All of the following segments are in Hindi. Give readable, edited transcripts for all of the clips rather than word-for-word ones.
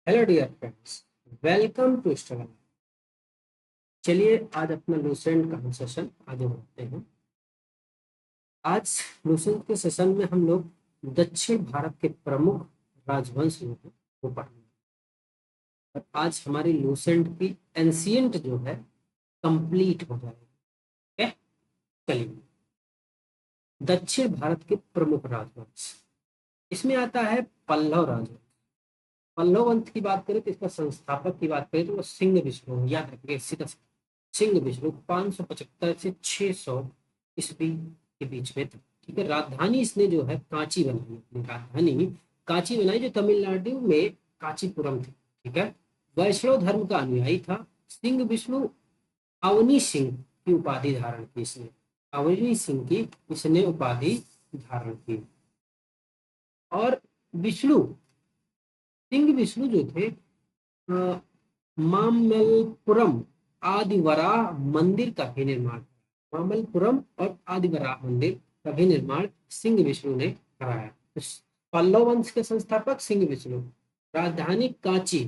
Hello dear friends, welcome to struggle. चलिए आज अपना लूसेंट का हम सेशन आगे बढ़ते हैं। आज लूसेंट के सेशन में हम लोग दक्षिण भारत के प्रमुख राजवंश जो है वो पढ़ेंगे। और आज हमारी लूसेंट की एंशियंट जो है कंप्लीट हो जाएगी। ठीक है, चलिए दक्षिण भारत के प्रमुख राजवंश इसमें आता है पल्लव राजवंश। पल्लव वंश की बात करें तो इसका संस्थापक की बात करें तो वो सिंह विष्णु, याद रखिए सीधा सिंह विष्णु 575 से 600 ईस्वी के बीच में था। ठीक है, राजधानी इसने जो है कांची बनाई, अपनी राजधानी कांची बनाई जो तमिलनाडु में कांचीपुरम थी। ठीक है, वैष्णव धर्म का अनुयायी था। सिंह विष्णु अवनी सिंह की उपाधि धारण की इसने, अवनी सिंह की इसने उपाधि धारण की। और विष्णु सिंह विष्णु जो थे मामल्लपुरम आदिवराह मंदिर का भी निर्माण, मामल्लपुरम और आदिवराह मंदिर का भी निर्माण सिंह विष्णु ने कराया। तो पल्लव वंश के संस्थापक सिंह विष्णु, राजधानी कांची,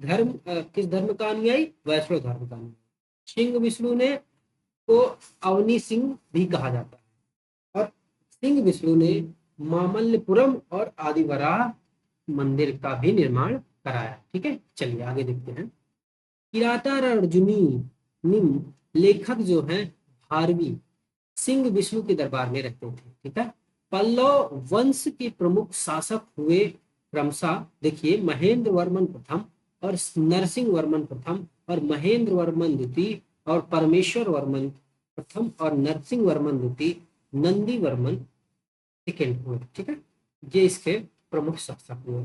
धर्म किस धर्म का अनुयायी? वैष्णव धर्म का अनुयायी। सिंह विष्णु ने को अवनी सिंह भी कहा जाता है। और सिंह विष्णु ने मामल्लपुरम और आदिवराह मंदिर का भी निर्माण कराया। ठीक है, चलिए आगे देखते हैं। किरातार अर्जुनी निम लेखक जो है भारवी सिंह विष्णु के दरबार में रहते थे। ठीक है, पल्लव वंश के प्रमुख शासक हुए क्रमशः, देखिए महेंद्र वर्मन प्रथम और नरसिंह वर्मन प्रथम और महेंद्र वर्मन द्वितीय और परमेश्वर वर्मन प्रथम और नरसिंह वर्मन द्वितीय, नंदी वर्मन सेकेंड हुए। ठीक है, ये इसके प्रमुख शासक हुए।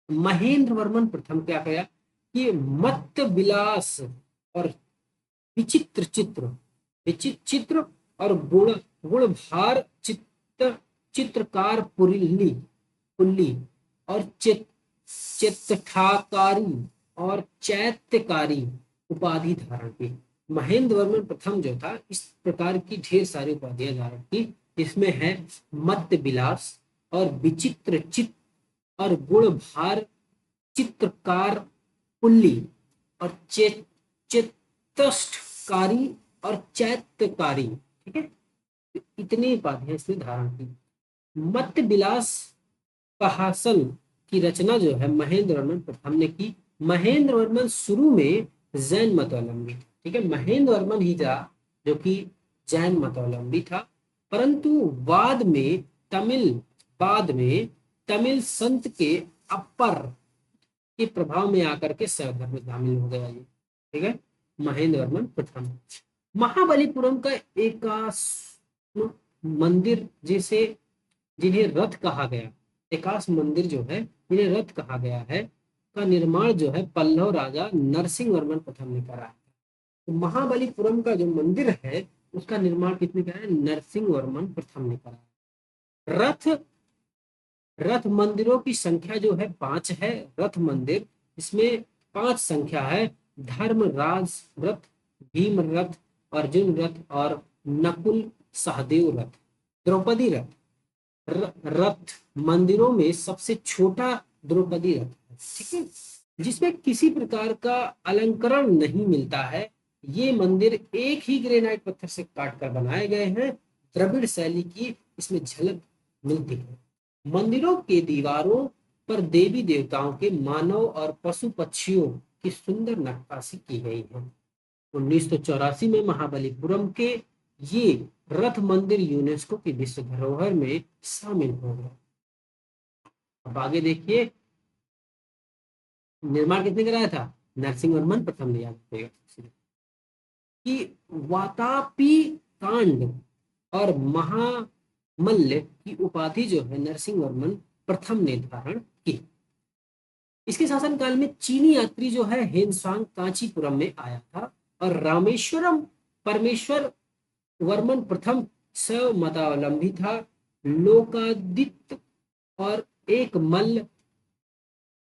महेंद्र वर्मन प्रथम क्या किया कि मत्त विलास और विचित्र चित्र, विचित्र चित्र और गुण गुणभार चित्रकार पुल्ली पुल्ली और चित्ठाकारी और चैत्यकारी उपाधि धारण की। महेंद्र वर्मन प्रथम जो था इस प्रकार की ढेर सारी उपाधियां धारण की। इसमें है मत्त विलास और विचित्र चित्र और गुणभार चित्रकार पुल्ली और चित्तष्टकारी और चैत्यकारी। ठीक है, इतनी उपाधियां इसने धारण की। मत्त विलास प्रहसन की रचना जो है महेंद्र वर्मन प्रथम ने की। महेंद्र वर्मन शुरू में जैन मतावलंबी, ठीक है, महेंद्र वर्मन ही था जो कि जैन मतावलंबी था, परंतु बाद में तमिल संत के अपर के प्रभाव में आकर के शैव धर्म में शामिल हो गया ये। ठीक है, महेंद्र वर्मन प्रथम। महाबलीपुरम का एकाश मंदिर जिसे जिन्हें रथ कहा गया, एकाश मंदिर जो है जिन्हें रथ कहा गया है, का निर्माण जो है पल्लव राजा नरसिंह वर्मन प्रथम ने कराया। तो महाबलीपुरम का जो मंदिर है उसका निर्माण किसने कराया? नरसिंह वर्मन प्रथम ने कराया। रथ मंदिरों की संख्या जो है 5 है। रथ मंदिर इसमें 5 संख्या है। धर्मराज रथ, भीम रथ, अर्जुन रथ और नकुल सहदेव रथ। द्रौपदी रथ मंदिरों में सबसे छोटा द्रौपदी रथ है। ठीक है, जिसमें किसी प्रकार का अलंकरण नहीं मिलता है। ये मंदिर एक ही ग्रेनाइट पत्थर से काट कर बनाए गए हैं। द्रविड़ शैली की इसमें झलक मिलती है। मंदिरों के दीवारों पर देवी देवताओं के, मानव और पशु पक्षियों की सुंदर नक्काशी की गई है। 1984 में महाबलीपुरम के ये रथ मंदिर यूनेस्को की विश्व धरोहर में शामिल हो गया। अब आगे देखिए, निर्माण किसने कराया था? नरसिंह वर्मन प्रथम ने। याद रखिएगा कि वातापी कांड और महामल्ल की उपाधि जो है नरसिंह वर्मन प्रथम ने धारण की। इसके शासनकाल में चीनी यात्री जो है हेनसांग कांचीपुरम में आया था और रामेश्वरम परमेश्वर वर्मन प्रथम शैव मतावलंबी था। लोकादित्य और एक मल्ल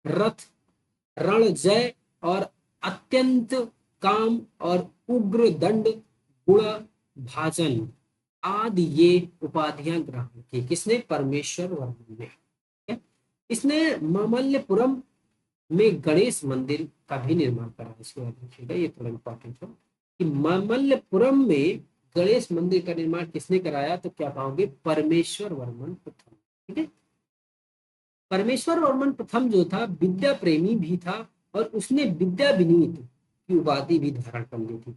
रथ, रणजय और अत्यंत काम और उग्र दंड गुण भाजन आदि ये उपाधियां ग्रहण की। किसने? परमेश्वर वर्मन ने। इसने मामल्लपुरम में गणेश मंदिर का भी निर्माण करा। इसके बाद देखिएगा, ये थोड़ा इंपॉर्टेंट है कि मामल्लपुरम में गणेश मंदिर का निर्माण किसने कराया, तो क्या पाओगे, परमेश्वर वर्मन प्रथम। ठीक है, परमेश्वर वर्मन प्रथम जो था विद्या प्रेमी भी था, और उसने विद्या विनीत की उपाधि भी धारण कर ली थी।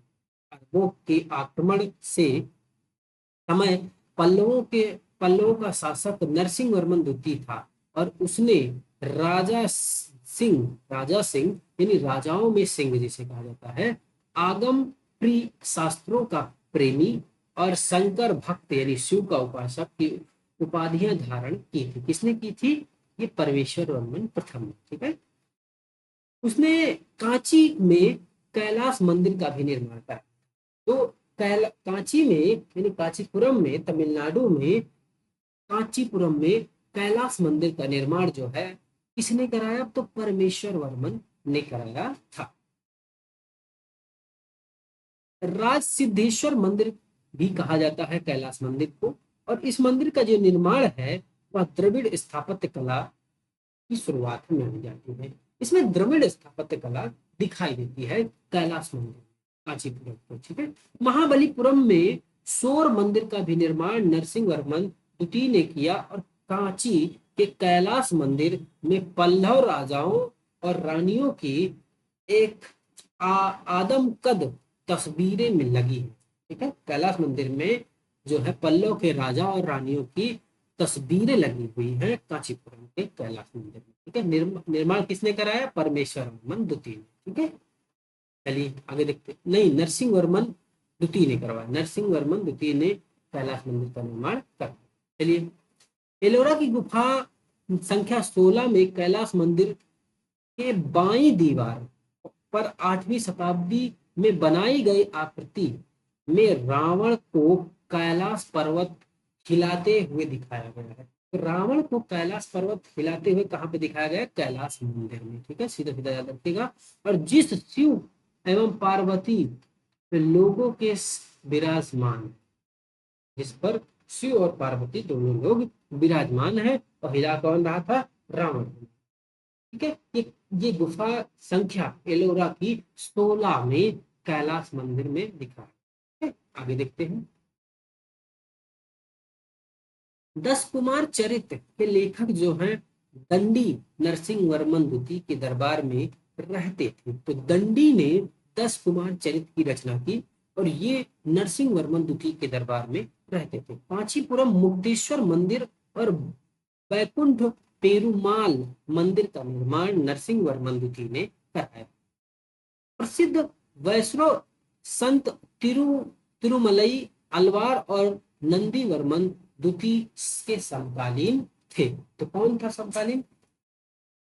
अरबों के आक्रमण से समय पल्लवों का शासक नरसिंह वर्मन द्वितीय था, और उसने राजा सिंह यानी राजाओं में सिंह जिसे कहा जाता है, आगम प्रिय शास्त्रों का प्रेमी और शंकर भक्त यानी शिव का उपासक की उपाधियां धारण की थी। किसने की थी, ये परमेश्वर वर्मन प्रथम ने। ठीक है, उसने कांची में कैलाश मंदिर का भी निर्माण करा। तो कांची में यानी कांचीपुरम में, तमिलनाडु में कांचीपुरम में कैलाश मंदिर का निर्माण जो है किसने कराया, तो परमेश्वर वर्मन ने कराया था। राज सिद्धेश्वर मंदिर भी कहा जाता है कैलाश मंदिर को, और इस मंदिर का जो निर्माण है वह द्रविड़ स्थापत्य कला की शुरुआत में मानी जाती है। इसमें द्रविड़ स्थापत्य कला दिखाई देती है कैलाश मंदिर कांचीपुरम को। ठीक है, महाबलीपुरम में शोर मंदिर का भी निर्माण नरसिंह वर्मन द्वितीय ने किया, और कांची के कैलाश मंदिर में पल्लव राजाओं और रानियों की एक आदमकद तस्वीरें में लगी है। ठीक है, कैलाश मंदिर में जो है पल्लव के राजा और रानियों की तस्वीरें लगी हुई हैं कांचीपुरम के कैलाश मंदिर में। ठीक है, निर्माण किसने कराया, परमेश्वर वर्मन द्वितीय ने। ठीक है, चलिए आगे देखते, नहीं, नरसिंह वर्मन द्वितीय ने करवाया, नरसिंह वर्मन द्वितीय ने कैलाश मंदिर का निर्माण कराया। चलिए, एलोरा की गुफा संख्या 16 में कैलाश मंदिर के बाईं दीवार पर 8वीं शताब्दी में बनाई गई आकृति में रावण को कैलाश पर्वत हिलाते हुए दिखाया गया है। तो रावण को कैलाश पर्वत हिलाते हुए कहाँ पे दिखाया गया, कैलाश मंदिर में। ठीक है, सीधा सीधा याद रखिएगा। और जिस शिव एवं पार्वती पे लोगों के विराजमान, जिस पर शिव और पार्वती दोनों लोग विराजमान है, और हिला कौन रहा था, रावण। ठीक है, ये गुफा संख्या एलोरा की 16 में कैलाश मंदिर में दिखा है। आगे देखते हैं, 10 कुमार चरित्र के लेखक जो हैं दंडी नरसिंह वर्मन द्वितीय के दरबार में रहते थे। तो दंडी ने 10 कुमार चरित्र की रचना की, और ये नरसिंह वर्मन द्वितीय के दरबार में रहते थे। कांचीपुरम मुक्तेश्वर मंदिर और बैकुंठ पेरुमाल मंदिर का निर्माण नरसिंह वर्मन द्वितीय ने कराया। प्रसिद्ध वैष्णव संत तिरुमलई अलवार और नंदी वर्मन द्वितीय के समकालीन थे। तो कौन था समकालीन,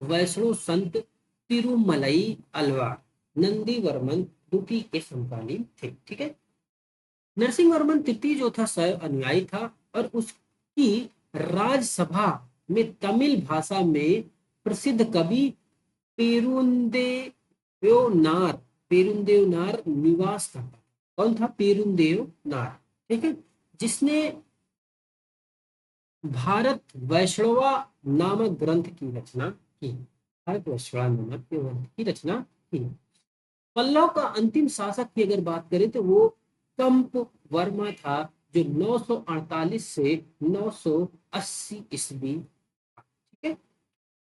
वैष्णव संत तिरुमलई अलवार, नंदी वर्मन द्वितीय के समकालीन थे। ठीक है, नरसिंह वर्मन तृतीय जो था शैव अनुयायी था, और उसकी राजसभा में तमिल भाषा में प्रसिद्ध कवि पेरुंदेवनार पेरुंदेवनार निवास करता। कौन था, पेरुंदेवनार। ठीक है, जिसने भारत वैष्णवा नामक ग्रंथ की रचना की, भारत वैष्णवा नामक ग्रंथ की रचना की। पल्लव का अंतिम शासक की अगर बात करें तो वो कंप वर्मा था, जो 948 से 980 ईस्वी। ठीक है,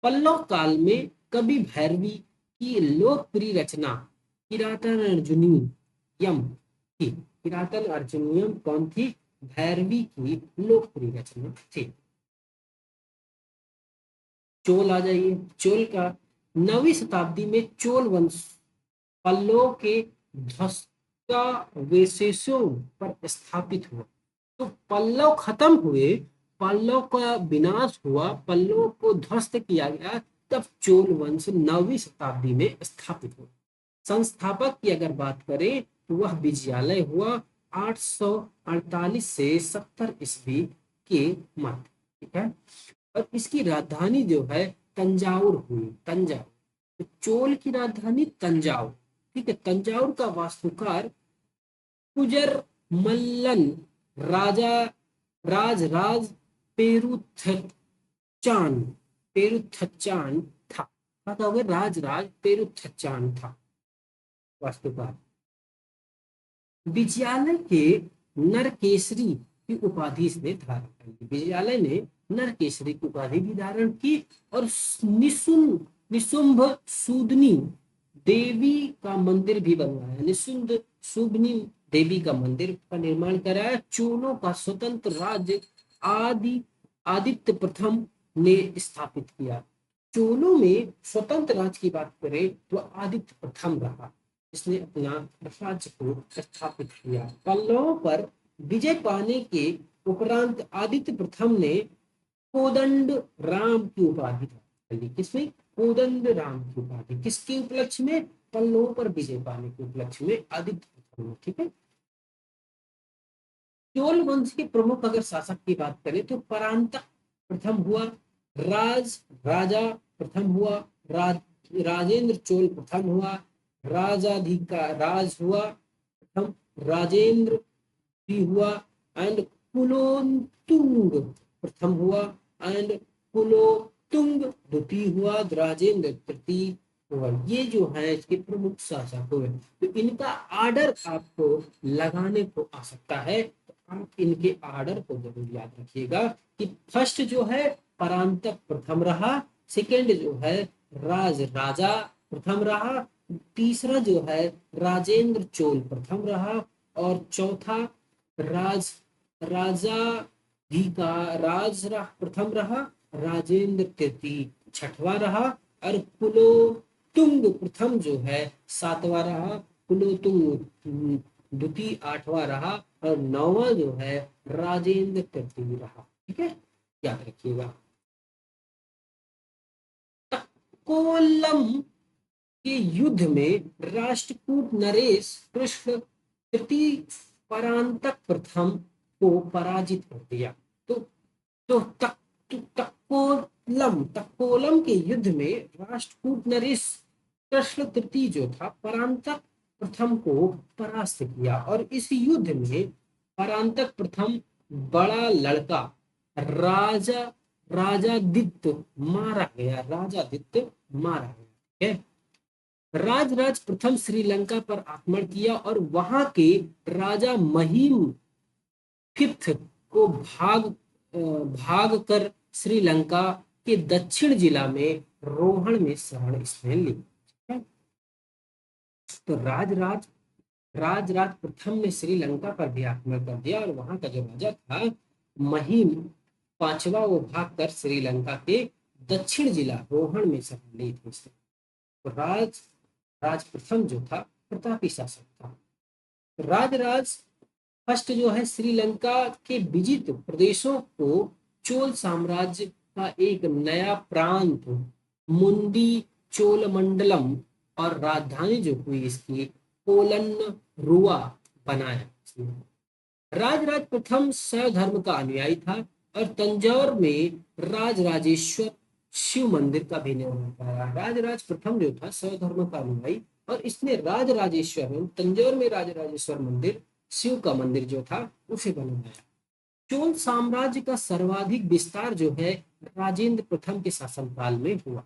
पल्लव काल में कवि भैरवी की लोकप्रिय रचना किरातन अर्जुनीयम थी। किरातन अर्जुनीयम कौन थी, भैरवी की लोकप्रिय रचना थी। चोल आ जाइए, चोल का 9वीं शताब्दी में चोल वंश पल्लव के ध्वस्तावशेषों पर स्थापित हुआ। तो पल्लव खत्म हुए, पल्लव का विनाश हुआ, पल्लव को ध्वस्त किया गया, तब चोल वंश 9वीं शताब्दी में स्थापित हुआ। संस्थापक की अगर बात करें तो वह विजयालय हुआ 848 से 70 ईस्वी के मध्य। ठीक है, और इसकी राजधानी जो है तंजाउर हुई, तंजाउर। तो चोल की राजधानी तंजाउर। ठीक है, तंजाउर का वास्तुकार कुजर मल्लन राजा राज पेरुथचान पेरुथचान था। क्या हो गया, राजराज पेरुथचान था वास्तुकार। विजयालय के नरकेसरी की उपाधि इसने धारण कर ली। विजयालय ने नरकेसरी की उपाधि भी धारण की और निशुंभ सूदनी देवी का मंदिर भी बनवाया। निशुंभ सूदनी देवी का मंदिर का निर्माण कराया। चोलों का स्वतंत्र राज्य आदि आदित्य प्रथम ने स्थापित किया। चोलों में स्वतंत्र राज्य की बात करें तो आदित्य प्रथम रहा, इसने अपना राज्य को स्थापित किया। पल्लवों पर विजय पाने के उपरांत आदित्य प्रथम ने कोदंड राम की उपाधि प्राप्त कर ली। किसमें? कोदंड राम की उपाधि। किसके उपलक्ष्य में? पल्लवों पर विजय पाने के उपलक्ष्य में आदित्य प्रथम ने। ठीक है। चोल वंश के प्रमुख अगर शासक की बात करें तो परांतक प्रथम हुआ, राजा प्रथम हुआ, राजेंद्र चोल प्रथम हुआ, राज हुआ प्रथम, राजेंद्र भी हुआ, एंड कुलोत्तुंग प्रथम हुआ, एंड कुलोत्तुंग द्वितीय हुआ, राजेंद्र तृतीय हुआ। ये जो है इसके प्रमुख शासक हुए। तो इनका आर्डर आपको लगाने को आ सकता है, तो आप इनके आर्डर को जरूर याद रखिएगा कि फर्स्ट जो है परांतक प्रथम रहा, सेकंड जो है राजा प्रथम रहा, तीसरा जो है राजेंद्र चोल प्रथम रहा, और चौथा राज राजा भी का प्रथम रहा, राजेंद्र तृतीय छठवां रहा, और कुलोत्तुंग प्रथम जो है सातवां रहा, कुलोत्तुंग द्वितीय आठवां रहा, और नौवां जो है राजेंद्र तृतीय रहा। ठीक है, याद रखिएगा। कोल्लम के युद्ध में राष्ट्रकूट नरेश कृष्ण तृतीय परांतक प्रथम को पराजित कर दिया। तो तक्कोलम के युद्ध में राष्ट्रकूट नरेश कृष्ण तृतीय जो था परांतक प्रथम को परास्त किया, और इस युद्ध में परांतक प्रथम बड़ा लड़का राजा राजादित्य मारा गया। राजादित्य मारा गया। ठीक है। राजराज प्रथम श्रीलंका पर आक्रमण किया और वहां के राजा महिम फिफ्थ को भाग कर श्रीलंका के दक्षिण जिला में रोहण में शरण इसने ली। तो राजराज प्रथम ने श्रीलंका पर भी आक्रमण कर दिया, और वहां का जो राजा था महिम पांचवा, वो भाग कर श्रीलंका के दक्षिण जिला रोहण में शरण ली थी। तो राज प्रथम जो था प्रतापी शासक था। राजराज फर्स्ट जो है श्रीलंका के विजित प्रदेशों को चोल साम्राज्य का एक नया प्रांत मुंडी चोलमंडलम और राजधानी जो हुई इसकी कोलन रुआ बनाया। राजराज प्रथम शैव धर्म का अनुयायी था और तंजौर में राजराजेश्वर शिव मंदिर का भी निर्माण कराया। राजराज प्रथम जो था शैव धर्म का अनुयायी, और इसने राजराजेश्वर में तंजौर में राजराजेश्वर मंदिर, शिव का मंदिर जो था उसे बनवाया। चोल साम्राज्य का सर्वाधिक विस्तार जो है राजेंद्र प्रथम के शासनकाल में हुआ।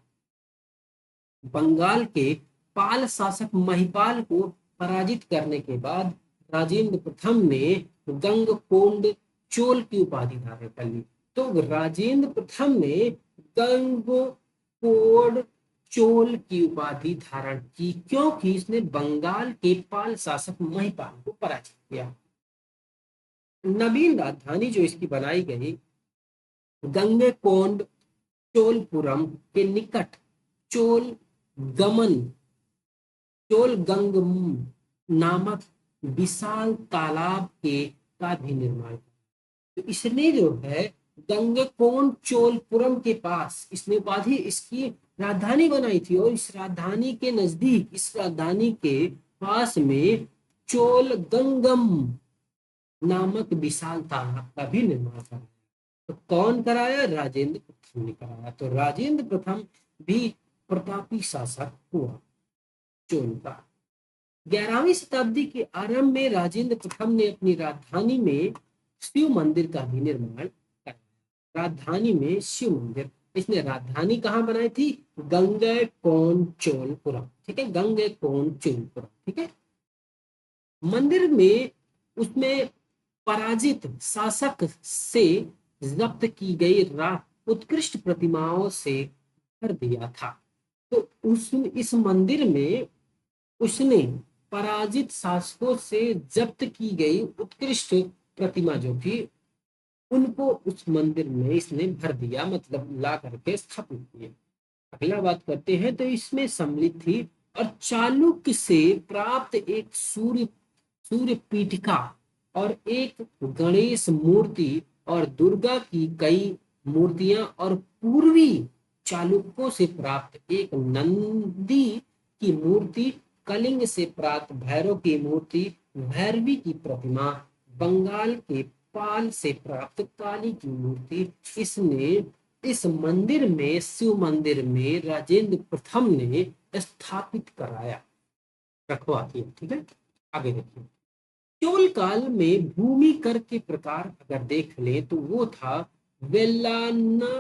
बंगाल के पाल शासक महिपाल को पराजित करने के बाद राजेंद्र प्रथम ने गंगकोंड चोल की उपाधि धारण कर ली। तो राजेंद्र प्रथम ने गंगकोंड चोल की उपाधि धारण की क्योंकि इसने बंगाल के पाल शासक महिपाल को पराजित किया। नवीन राजधानी जो इसकी बनाई गई गंगकोंड चोलपुरम के निकट चोलगंगम नामक विशाल तालाब के का भी निर्माण। तो इसने जो है गंगकोंड चोलपुरम के पास इसने उपाधि इसकी राजधानी बनाई थी, और इस राजधानी के नजदीक इस राजधानी के पास में चोलगंगम नामक विशाल तालाब का भी निर्माण कराया। तो कौन कराया? राजेंद्र प्रथम ने कराया। तो राजेंद्र प्रथम भी प्रतापी शासक हुआ चोल का। 11वीं शताब्दी के आरंभ में राजेंद्र प्रथम ने अपनी राजधानी में शिव मंदिर का भी निर्माण कराया। राजधानी में शिव मंदिर, इसने राजधानी कहाँ बनाई थी? गंगैकोंडचोलपुरम, ठीक है, गंगैकोंडचोलपुरम, ठीक है। मंदिर में उसमें पराजित शासक से जब्त की गई उत्कृष्ट प्रतिमाओं से भर दिया था। तो उस इस मंदिर में उसने पराजित शासकों से जब्त की गई उत्कृष्ट प्रतिमा जो थी, उनको उस मंदिर में इसने भर दिया, मतलब ला करके स्थापित किया। अगला बात करते हैं, तो इसमें सम्मिलित थी और चालुक्य से प्राप्त एक सूर्य पीठिका और एक गणेश मूर्ति और दुर्गा की कई मूर्तियां और पूर्वी चालुक्यों से प्राप्त एक नंदी की मूर्ति, कलिंग से प्राप्त भैरव की मूर्ति, भैरवी की प्रतिमा, बंगाल के पाल से प्राप्त काली की मूर्ति इसने इस मंदिर में, शिव मंदिर में राजेंद्र प्रथम ने स्थापित कराया, रखवा दिया, ठीक है। आगे देखिए, चोल काल में भूमि कर के प्रकार अगर देख ले तो वो था वेलांगूर,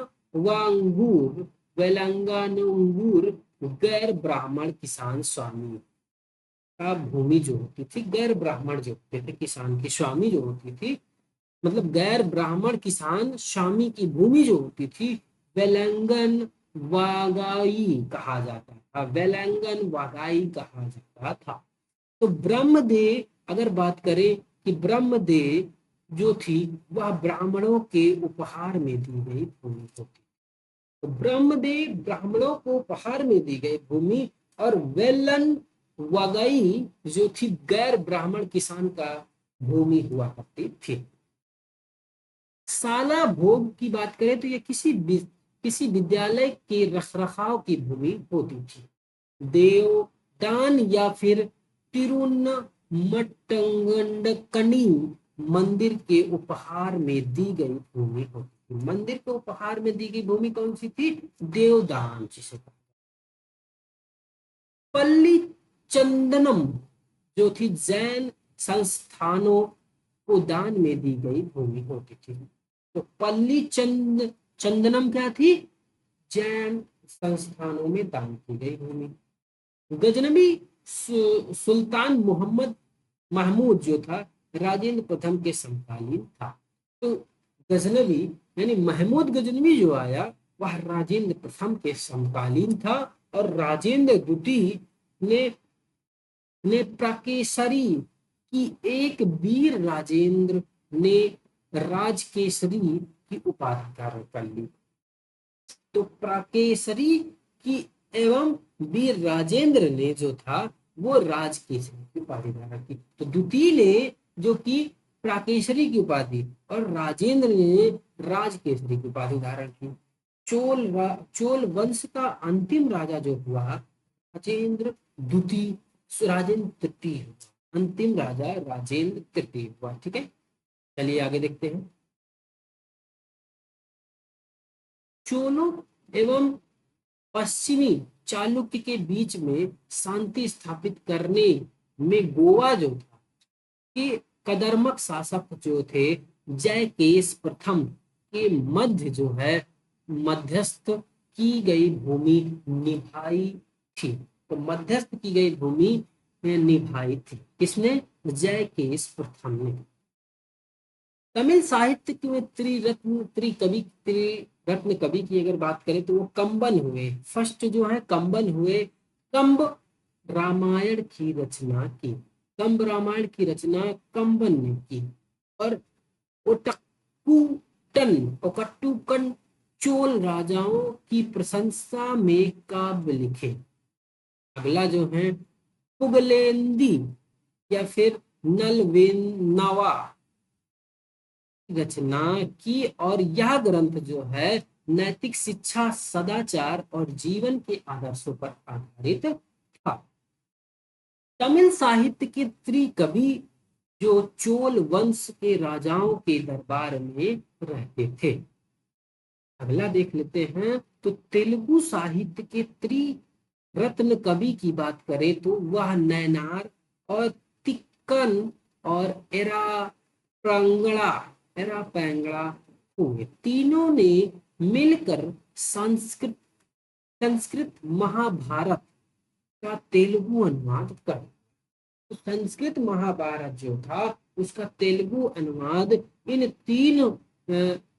वेलांगानूर, गैर ब्राह्मण किसान स्वामी का भूमि जो होती थी, गैर ब्राह्मण जो होते थे किसान की स्वामी जो होती थी, मतलब गैर ब्राह्मण किसान स्वामी की भूमि जो होती थी, वेलंगन वागाई कहा जाता था, वेलंगन वागाई कहा जाता था। तो ब्रह्मदेव अगर बात करें कि ब्रह्मदेव जो थी वह ब्राह्मणों के उपहार में दी गई भूमि होती, तो ब्रह्मदेव ब्राह्मणों को उपहार में दी गई भूमि, और वेलन वगई जो थी गैर ब्राह्मण किसान का भूमि हुआ करती थी। साला भोग की बात करें तो ये किसी विद्यालय के रखरखाव की भूमि होती थी। देवदान या फिर तिरुन्नमट्टंगडकनी मंदिर के उपहार में दी गई भूमि होती थी। मंदिर के उपहार में दी गई भूमि कौन सी थी? देवदान जिसे कहा। पल्ली चंदनम जो थी जैन संस्थानों को दान में दी गई भूमि होती थी। तो पल्ली चंदनम क्या थी? जैन संस्थानों में दान की गई भूमि। गजनबी सुल्तान मोहम्मद महमूद जो था राजेंद्र प्रथम के समकालीन था। तो गजनबी यानी महमूद गजनबी जो आया वह राजेंद्र प्रथम के समकालीन था, और राजेंद्र द्वितीय ने प्राकेसरी की एक वीर राजेंद्र ने राजकेसरी की उपाधि धारण कर ली। तो प्राकेसरी की एवं वीर राजेंद्र ने जो था वो राजकेसरी की उपाधि धारण की। तो द्वितीय ने जो की प्राकेसरी की उपाधि और राजेंद्र ने राजकेसरी की उपाधि धारण की। चोल वंश का अंतिम राजा जो हुआ राजेंद्र द्वितीय, राजेंद्र तृतीय, अंतिम राजा राजेंद्र तृतीय हुआ, ठीक है। चलिए आगे देखते हैं। चोलों एवं पश्चिमी चालुक्य के बीच में शांति स्थापित करने में गोवा जो था कि कदर्मक शासक जो थे जयकेश प्रथम के मध्य जो है मध्यस्थ की गई भूमि निभाई थी। तो मध्यस्थ की गई भूमि निभाई थी किसने? जयकेश प्रथम ने। तमिल साहित्य में त्रिरत्न कवि की अगर बात करें तो वो कंबन हुए, फर्स्ट जो है कंबन हुए। कंब रामायण की रचना की, कंब रामायण की रचना कंबन ने की। और ओकट्टुकन चोल राजाओं की प्रशंसा में काव्य लिखे। अगला जो है पुगलेंदी या फिर नलवेन्नावा रचना की, और यह ग्रंथ जो है नैतिक शिक्षा, सदाचार और जीवन के आदर्शों पर आधारित था। तमिल साहित्य के त्रिकवि जो चोल वंश के राजाओं के दरबार में रहते थे। अगला देख लेते हैं, तो तेलुगु साहित्य के त्रिरत्न कवि की बात करें तो वह नैनार और तिक्कन और एरा पैंगड़ा हुए। तीनों ने मिलकर संस्कृत संस्कृत महाभारत का तेलुगु अनुवाद कर। तो संस्कृत महाभारत जो था उसका तेलुगु अनुवाद इन तीन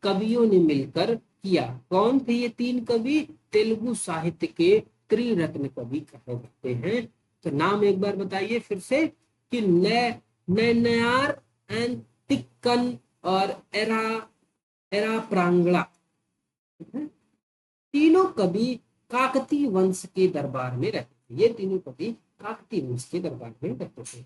कवियों ने मिलकर किया। कौन थे ये तीन कवि? तेलुगु साहित्य के त्रिरत्न कवि कहे जाते हैं। तो नाम एक बार बताइए फिर से कि नैनार एंड तिक्कन और एरा एरा प्रांगड़ा। तीनों कवि काकतीय वंश के दरबार में रहते थे। ये तीनों कवि काकतीय वंश के दरबार में रहते थे।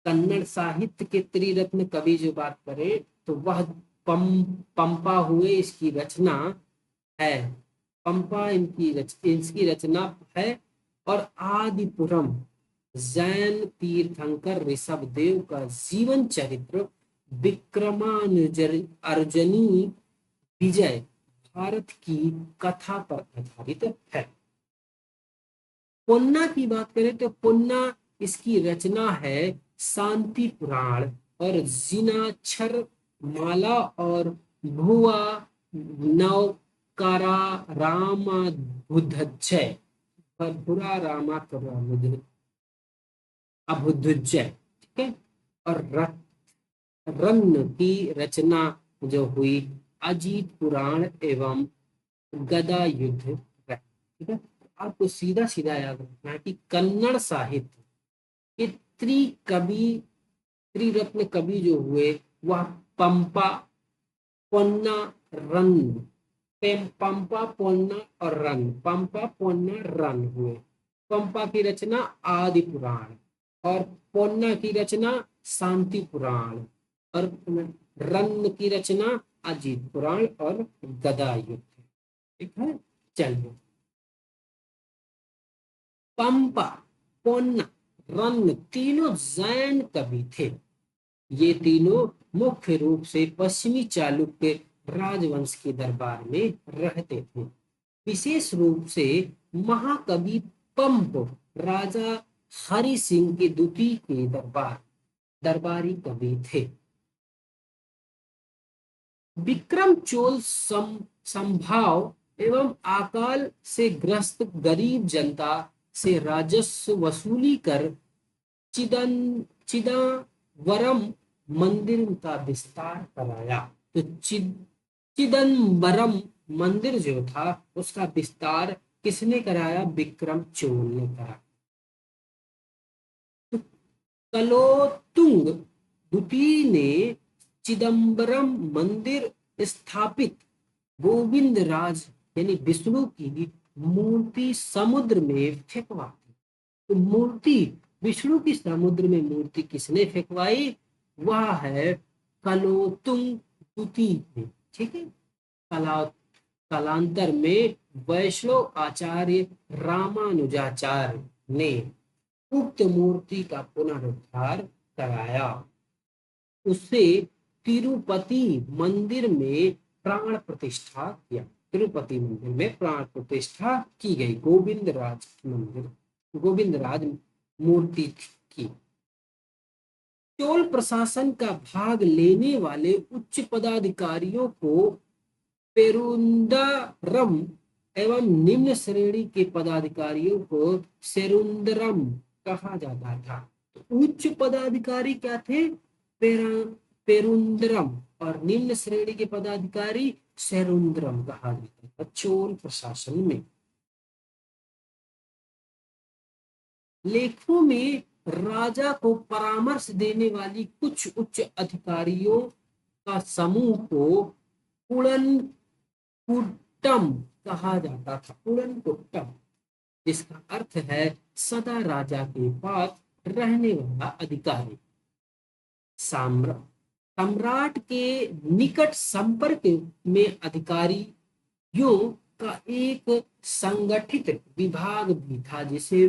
कन्नड़ साहित्य के त्रिरत्न कवि जो बात करें तो वह पंपा हुए इसकी रचना है। पंपा इसकी रचना है। और आदिपुरम जैन तीर्थंकर ऋषभ देव का जीवन चरित्र विक्रमार्जुनी विजय भारत की कथा पर आधारित है। पुन्ना की बात करें तो पुन्ना इसकी रचना है शांति पुराण और जिनाक्षर माला और भुआ नवकारा रामाभुधजय भुरा रामा अभुधजय, ठीक है। और रन्न की रचना जो हुई अजीत पुराण एवं गदा युद्ध है, ठीक है। आपको सीधा सीधा याद रखना है कि कन्नड़ साहित्य के त्रिरत्न कवि जो हुए वह पंपा, पोन्ना, रन्न, पंपा, पोन्ना और रन्न, पंपा, पोन्ना, रन्न हुए। पंपा की रचना आदि पुराण और पोन्ना की रचना शांति पुराण और रन्न की रचना अजीत पुराण और गदा युद्ध, ठीक है। चलिए, पंपा, पोन्ना, रन्न तीनों जैन कवि थे। ये तीनों मुख्य रूप से पश्चिमी चालुक्य राजवंश के दरबार में रहते थे। विशेष रूप से महाकवि पंप राजा हरि सिंह के द्वितीय के दरबारी कवि थे। विक्रम चोल संभाव एवं अकाल से ग्रस्त गरीब जनता से राजस्व वसूली कर चिदंबरम मंदिर का विस्तार कराया। तो चिदंबरम मंदिर जो था उसका विस्तार किसने कराया? विक्रम चोल ने कराया। तो कलोतुंग द्वितीय ने चिदंबरम मंदिर स्थापित गोविंद राज यानी विष्णु की मूर्ति समुद्र में फेंकवा दी। तो मूर्ति विष्णु की समुद्र में मूर्ति किसने फेंकवाई? वह है कलोतुंग द्वितीय, ठीक है। कालांतर में वैष्णव आचार्य रामानुजाचार्य ने उक्त मूर्ति का पुनरुद्धार कराया। उससे तिरुपति मंदिर में प्राण प्रतिष्ठा किया। तिरुपति मंदिर में प्राण प्रतिष्ठा की गई गोविंद राज मूर्ति की। चोल प्रशासन का भाग लेने वाले उच्च पदाधिकारियों को पेरुंदरम एवं निम्न श्रेणी के पदाधिकारियों को सेरुंदरम कहा जाता था। तो उच्च पदाधिकारी क्या थे? पेरुंदरम और निम्न श्रेणी के पदाधिकारी सेरुंदरम कहा जाता था चोल प्रशासन में। लेखों में राजा को परामर्श देने वाली कुछ उच्च अधिकारियों का समूह को उड़नकुट्टम कहा जाता था। उड़नकुट्टम जिसका अर्थ है सदा राजा के पास रहने वाला अधिकारी। सम्राट के निकट संपर्क में अधिकारियों का एक संगठित विभाग भी था जिसे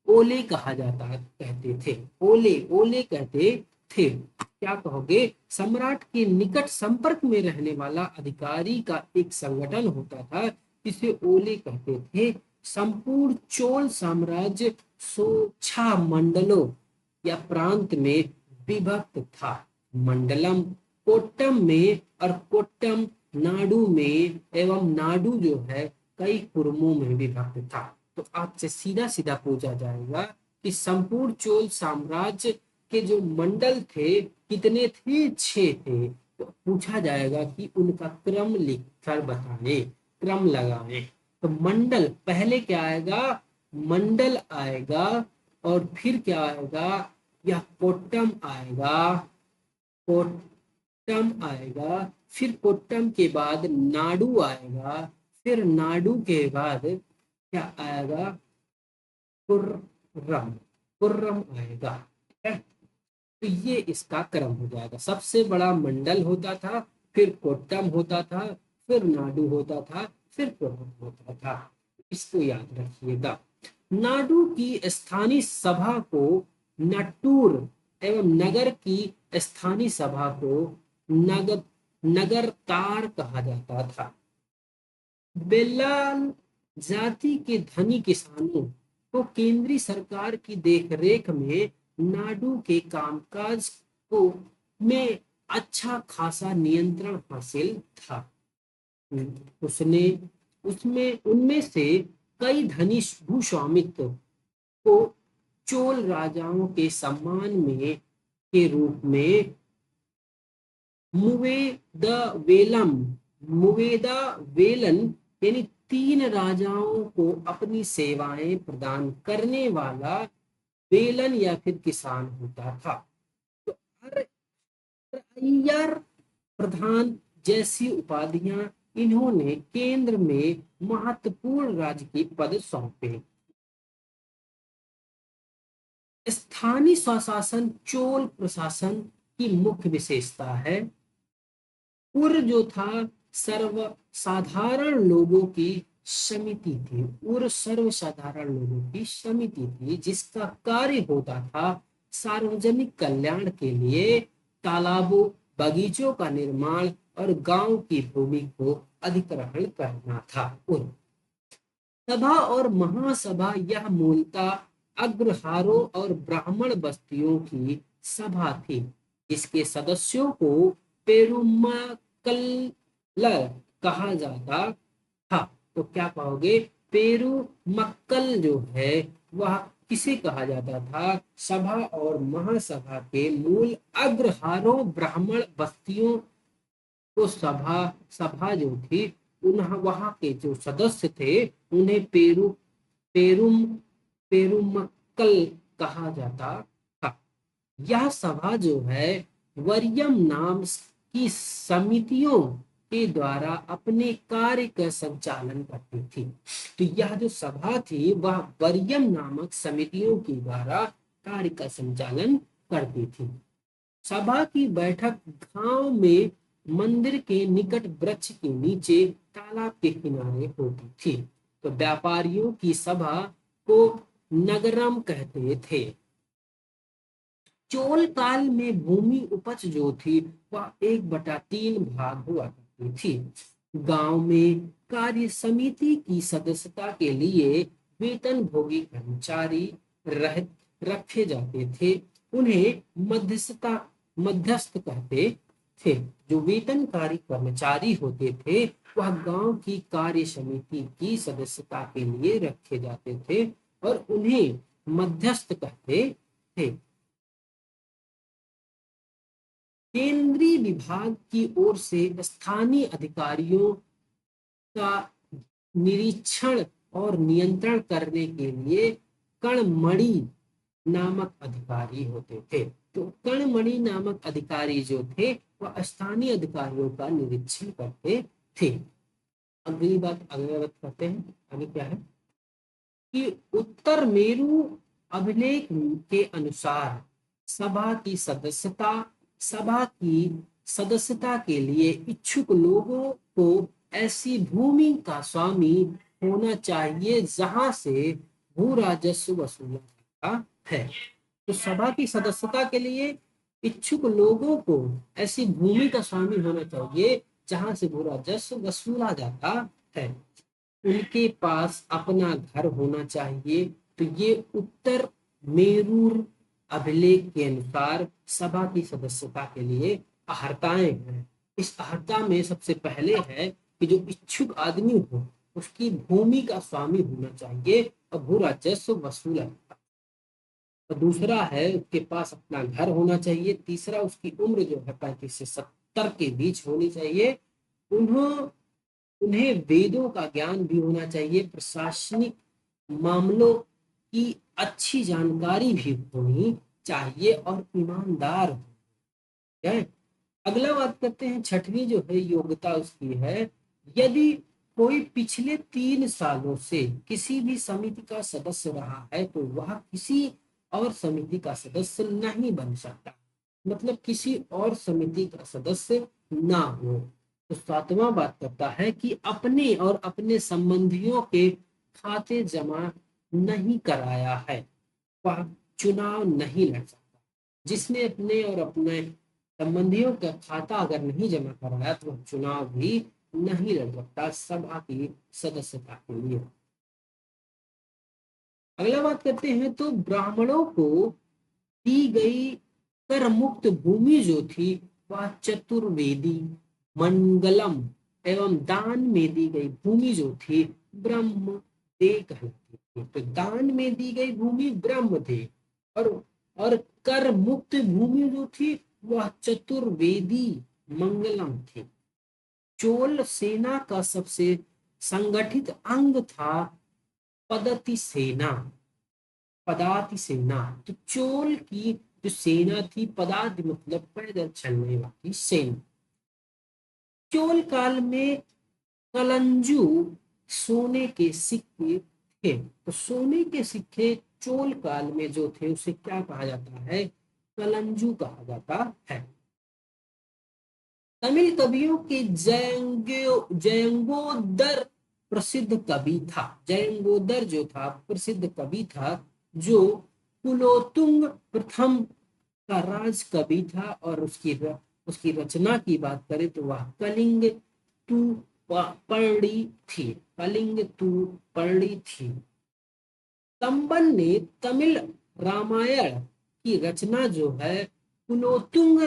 ओले कहा जाता कहते थे। ओले कहते थे। क्या कहोगे? सम्राट के निकट संपर्क में रहने वाला अधिकारी का एक संगठन होता था जिसे ओले कहते थे। संपूर्ण चोल साम्राज्य 106 मंडलों या प्रांत में विभक्त था। मंडलम कोट्टम में और कोट्टम नाडु में एवं नाडु जो है कई कुर्मों में विभक्त था। तो आपसे सीधा सीधा पूछा जाएगा कि संपूर्ण चोल साम्राज्य के जो मंडल थे कितने थे? 6 थे। तो पूछा जाएगा कि उनका क्रम लिखकर बताएं, क्रम लगाएं। तो मंडल पहले क्या आएगा? मंडल आएगा, और फिर क्या आएगा? या कोट्टम आएगा, कोट्टम आएगा, फिर कोट्टम के बाद नाडु आएगा, फिर नाडु के बाद क्या आएगा? कुर्रम, कुर्रम आएगा। ठीक है, तो ये इसका क्रम हो जाएगा। सबसे बड़ा मंडल होता था, फिर कोट्टम होता था, फिर नाडु होता था, फिर कुर्रम होता था। इसको याद रखिएगा। नाडु की स्थानीय सभा को नट्टूर एवं नगर की स्थानीय सभा को नगर नगरतार कहा जाता था। बेलाल जाति के धनी किसानों को केंद्रीय सरकार की देखरेख में नाडु के कामकाज को में अच्छा खासा नियंत्रण हासिल था। उसने उसमें उनमें से कई धनी भूस्वामित्व को चोल राजाओं के सम्मान में के रूप में मुवेदवेलम मुवेदा वेलन यानी 3 राजाओं को अपनी सेवाएं प्रदान करने वाला वेलन या फिर किसान होता था। तो अय्यर प्रधान जैसी उपाधियां इन्होंने केंद्र में महत्वपूर्ण राजकीय पद सौंपे। स्थानीय स्वशासन चोल प्रशासन की मुख्य विशेषता है। उर जो था सर्वसाधारण लोगों की समिति थी। उर सर्वसाधारण लोगों की समिति थी जिसका कार्य होता था सार्वजनिक कल्याण के लिए तालाबों, बगीचों का निर्माण और गांव की भूमि को अधिग्रहण करना था। उर सभा और महासभा यह मूलतः अग्रहारों और ब्राह्मण बस्तियों की सभा थी। इसके सदस्यों को पेरुमक्कल कहा जाता था। तो क्या कहोगे? पेरुमक्कल जो है वह किसे कहा जाता था? सभा और महासभा के मूल अग्रहारों ब्राह्मण बस्तियों को सभा सभा जो थी उन्हें वहां के जो सदस्य थे उन्हें पेरुम पेरुमक्कल कहा जाता था। यह सभा जो है वरियम नाम की समितियों के द्वारा अपने कार्य का संचालन करती थी। तो यह जो सभा थी वह वरियम नामक समितियों के द्वारा कार्य का संचालन करती थी। सभा की बैठक गांव में मंदिर के निकट वृक्ष के नीचे तालाब के किनारे होती थी। तो व्यापारियों की सभा को नगरम कहते थे। चोल काल में भूमि उपज जो थी वह 1/3 भाग हुआ करती थी। गांव में कार्य समिति की सदस्यता के लिए वेतन भोगी कर्मचारी रखे जाते थे। उन्हें मध्यस्थ कहते थे। जो वेतनकारी कर्मचारी होते थे वह गांव की कार्य समिति की सदस्यता के लिए रखे जाते थे और उन्हें मध्यस्थ कहते थे। केंद्रीय विभाग की ओर से स्थानीय अधिकारियों का निरीक्षण और नियंत्रण करने के लिए कणमणि नामक अधिकारी होते थे। तो कणमणि नामक अधिकारी जो थे वह स्थानीय अधिकारियों का निरीक्षण करते थे। अगली बात करते हैं। आगे क्या है कि उत्तर मेरु अभिलेख के अनुसार सभा की सदस्यता के लिए इच्छुक लोगों को ऐसी भूमि का स्वामी होना चाहिए जहां से भू राजस्व वसूला जाता है। तो सभा की सदस्यता के लिए इच्छुक लोगों को ऐसी भूमि का स्वामी होना चाहिए जहां से भू राजस्व वसूला जाता है। उनके पास अपना घर होना चाहिए। तो ये उत्तर मेरूर अभिलेख के अनुसार सभा की सदस्यता के लिए अहर्ताएं हैं। इस अर्हता में सबसे पहले है कि जो इच्छुक आदमी हो उसकी भूमि का स्वामी होना चाहिए और भू राजस्व वसूल है। और दूसरा है उसके पास अपना घर होना चाहिए। तीसरा उसकी उम्र जो है 35 से 70 के बीच होनी चाहिए। उन्हें उन्हें वेदों का ज्ञान भी होना चाहिए। प्रशासनिक मामलों की अच्छी जानकारी भी होनी चाहिए और ईमानदार है। अगला बात करते हैं, छठवीं जो है योग्यता उसकी है, यदि कोई पिछले 3 सालों से किसी भी समिति का सदस्य रहा है तो वह किसी और समिति का सदस्य नहीं बन सकता। मतलब किसी और समिति का सदस्य ना हो। तो सातवां बात करता है कि अपने और अपने संबंधियों के खाते जमा नहीं कराया है, वह चुनाव नहीं लड़ सकता। जिसने अपने और अपने संबंधियों का खाता अगर नहीं जमा कराया तो वह चुनाव भी नहीं लड़ सकता सभा की सदस्यता के लिए। अगला बात करते हैं, तो ब्राह्मणों को दी गई कर मुक्त भूमि जो थी वह चतुर्वेदी, मंगलम एवं दान में दी गई भूमि जो थी ब्रह्म दे कहलाती थी। तो दान में दी गई भूमि ब्रह्म दे और और कर मुक्त भूमि जो थी वह चतुर्वेदी मंगलम थी। चोल सेना का सबसे संगठित अंग था पदति सेना, पदाति सेना। तो चोल की जो सेना थी, पदाति मतलब पैदल चलने वाली सेना। चोल काल में कलंजू सोने के सिक्के थे। तो सोने के सिक्के चोल काल में जो थे उसे क्या कहा जाता है, कलंजू कहा जाता है। तमिल कवियों के जयंगोदर प्रसिद्ध कवि था। जयंगोदर जो था प्रसिद्ध कवि था, जो कुलोतुंग प्रथम का राज कवि था। और उसकी रचना की बात करें तो वह कलिंग तू पर्णी थी। कलिंग तू पर्णी थी। तम्बन ने तमिल रामायण की रचना जो है कुलोतुंग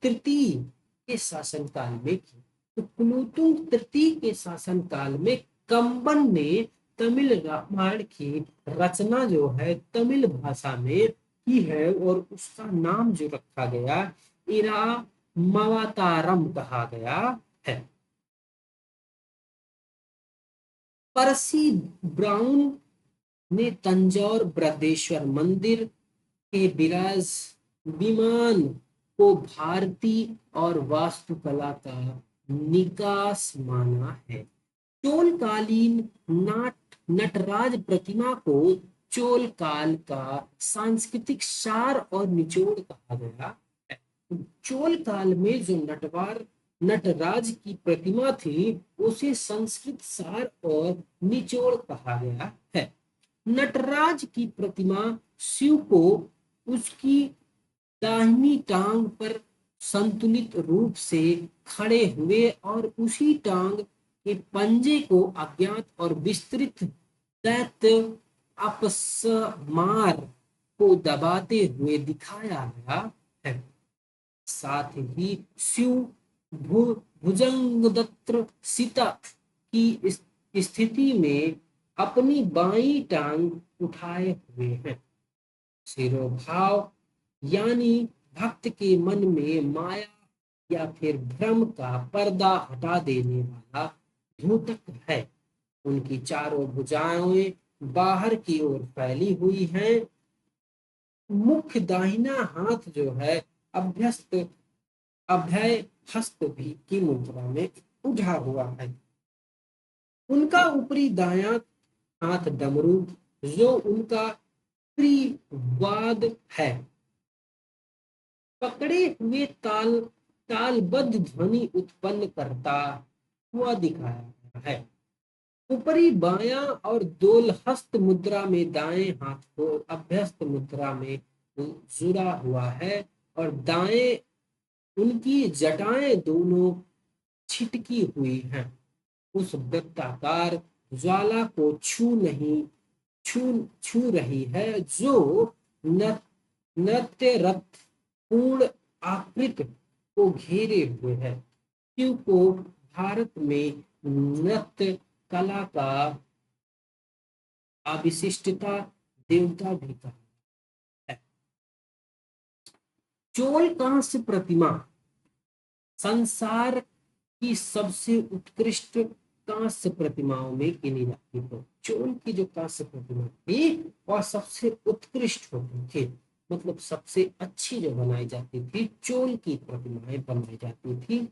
तृतीय के शासनकाल में की। तो कुलोतुंग तृतीय के शासनकाल में कंबन ने तमिल रामायण की रचना जो है तमिल भाषा में की है और उसका नाम जो रखा गया इरा मवातारम कहा गया है। परसी ब्राउन ने तंजौर बृहदेश्वर मंदिर के विराज विमान को भारतीय और वास्तुकला का निकास माना है। चोलकालीन नाट नटराज प्रतिमा को चोल काल का सांस्कृतिक सार और निचोड़ कहा गया है। चोल काल में जो नटराज की प्रतिमा थी उसे संस्कृत सार और निचोड़ कहा गया है। नटराज की प्रतिमा शिव को उसकी दाहिनी टांग पर संतुलित रूप से खड़े हुए और उसी टांग के पंजे को अज्ञात और विस्तृत दैत्य अपस्मार को दबाते हुए दिखाया गया है। साथ ही शिव भुजंगदत्र सीता की स्थिति में अपनी बाई टांग उठाए हुए हैं। सिरोभाव यानी भक्त के मन में माया या फिर भ्रम का पर्दा हटा देने वाला द्योतक है। उनकी चारों भुजाएं बाहर की ओर फैली हुई हैं। मुख्य दाहिना हाथ जो है अभ्यस्त अभय हस्त भी की मुद्रा में उठा हुआ है। उनका ऊपरी दायां हाथ डमरू जो उनका त्रिवाद है पकड़े हुए तालबद्ध ध्वनि उत्पन्न करता हुआ दिखाया गया है। ऊपरी बायां और दोलहस्त मुद्रा में दाएं हाथ को अभ्यस्त मुद्रा में जुड़ा हुआ है और दाएं उनकी जटाएं दोनों छिटकी हुई हैं। उस वृत्ताकार ज्वाला को छू छू रही है जो नृत्य रथ पूर्ण आकृत को घेरे हुए है। शिव को भारत में नृत्य कला का अविशिष्टता देवता भी कहा है। चोल कांस्य प्रतिमा संसार की सबसे उत्कृष्ट कांस्य प्रतिमाओं में गिनी जाती है। चोल की जो कांस्य प्रतिमा थी वह सबसे उत्कृष्ट होती थी, मतलब सबसे अच्छी जो बनाई जाती थी, चोल की प्रतिमाएं बनाई जाती थी।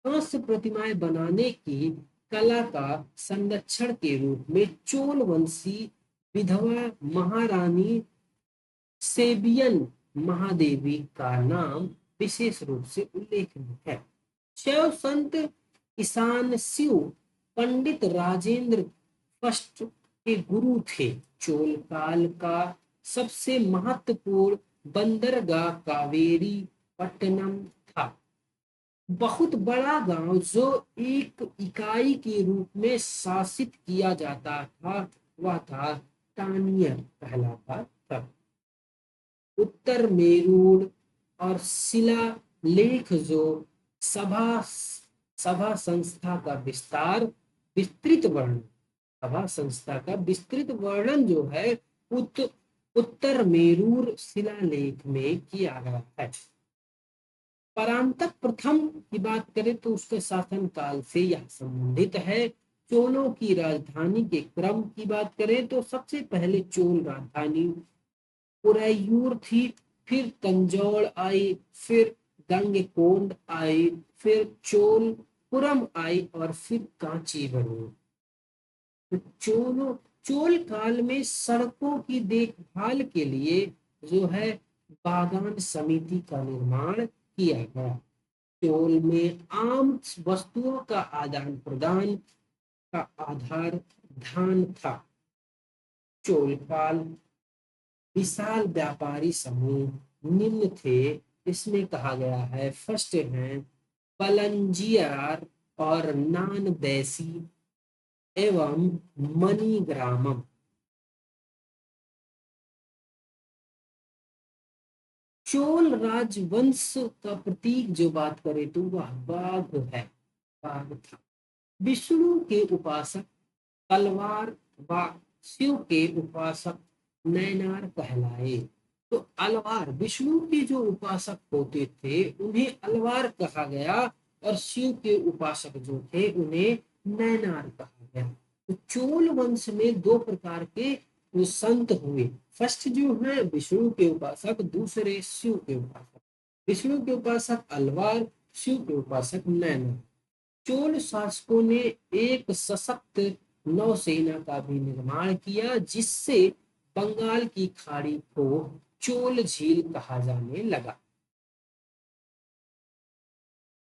कांस्य प्रतिमाएं बनाने की कला का संरक्षण के रूप में चोल वंशी विधवा महारानी सेबियन महादेवी का नाम विशेष रूप से उल्लेखनीय है। शैव संत ईशान शिव पंडित राजेंद्र फर्स्ट के गुरु थे। चोल काल का सबसे महत्वपूर्ण बंदरगाह कावेरी पट्टनम था। बहुत बड़ा गांव जो एक इकाई के रूप में शासित किया जाता था, वह था तानियर कहलाता था। उत्तर मेरूर और शिलालेख जो सभा सभा संस्था का विस्तृत वर्णन सभा संस्था का विस्तृत वर्णन जो है उत्तर मेरूर शिलालेख में किया गया है। परांतक प्रथम की बात करें तो उसके शासन काल से यह संबंधित है। चोलों की राजधानी के क्रम की बात करें तो सबसे पहले चोल राजधानी उरैयूर थी, फिर तंजौर आई, फिर गंगकोंड आई, फिर चोलपुरम आई और फिर कांची बनी। तो चोल काल में सड़कों की देखभाल के लिए जो है बागान समिति का निर्माण किया गया। चोल में आम वस्तुओं का आदान प्रदान का आधार धान था। चोल काल विशाल व्यापारी समूह निम्न थे, इसमें कहा गया है फर्स्ट है पलंजियार और नानदेसी एवं मणिग्रामम। चोल राजवंश का प्रतीक जो बात करें तो वह बाघ है, बाघ था। विष्णु के उपासक तलवार व शिव के उपासक नैनार कहलाए। तो अलवार विष्णु के जो उपासक होते थे उन्हें अलवार कहा गया और शिव के उपासक जो थे उन्हें नैनार कहा गया। तो चोल वंश में दो प्रकार के संत हुए। फर्स्ट जो है विष्णु के उपासक, दूसरे शिव के उपासक। विष्णु के उपासक अलवार, शिव के उपासक नैनार। चोल शासकों ने एक सशक्त नौसेना का भी निर्माण किया जिससे बंगाल की खाड़ी को चोल झील कहा जाने लगा।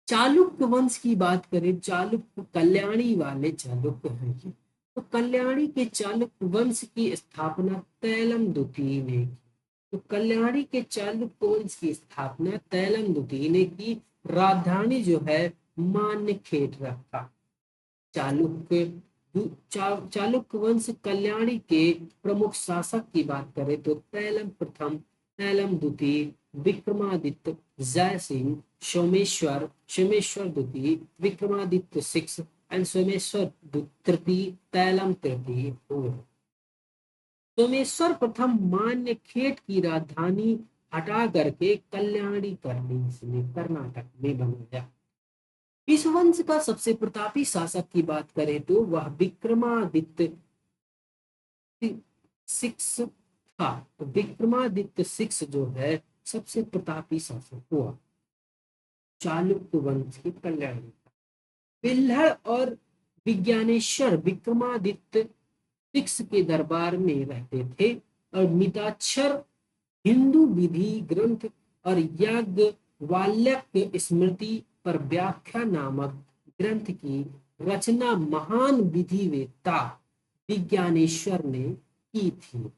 चालुक्य वंश की बात करें, चालुक्य कल्याणी वाले चालुक्य हैं। तो कल्याणी के चालुक्य वंश की स्थापना तैलम द्वितीय ने की। तो कल्याणी के चालुक्य वंश की स्थापना तैलम द्वितीय ने की। राजधानी जो है मान्यखेट रखा। चालुक्य चालुक्य वंश कल्याणी के प्रमुख शासक की बात करें तो तैलम प्रथम, तैलम द्वितीय, विक्रमादित्य, जय सिंह, सोमेश्वर द्वितीय, विक्रमादित्य सिक्स एंड सोमेश्वर तृतीय, तैलम तृतीय हुए। सोमेश्वर प्रथम मान्यखेट की राजधानी हटा करके कल्याणी करनी, इसने कर्नाटक में बनाया। इस वंश का सबसे प्रतापी शासक की बात करें तो वह विक्रमादित्य सिक्स था। तो विक्रमादित्य सिक्स जो है सबसे प्रतापी शासक हुआ चालुक्य वंश की कल्याणी। बिल्हड़ और विज्ञानेश्वर विक्रमादित्य सिक्स के दरबार में रहते थे और मिताक्षर हिंदू विधि ग्रंथ और याज्ञवल्क्य स्मृति पर व्याख्या नामक ग्रंथ की रचना महान विधिवेत्ता विज्ञानेश्वर ने की थी।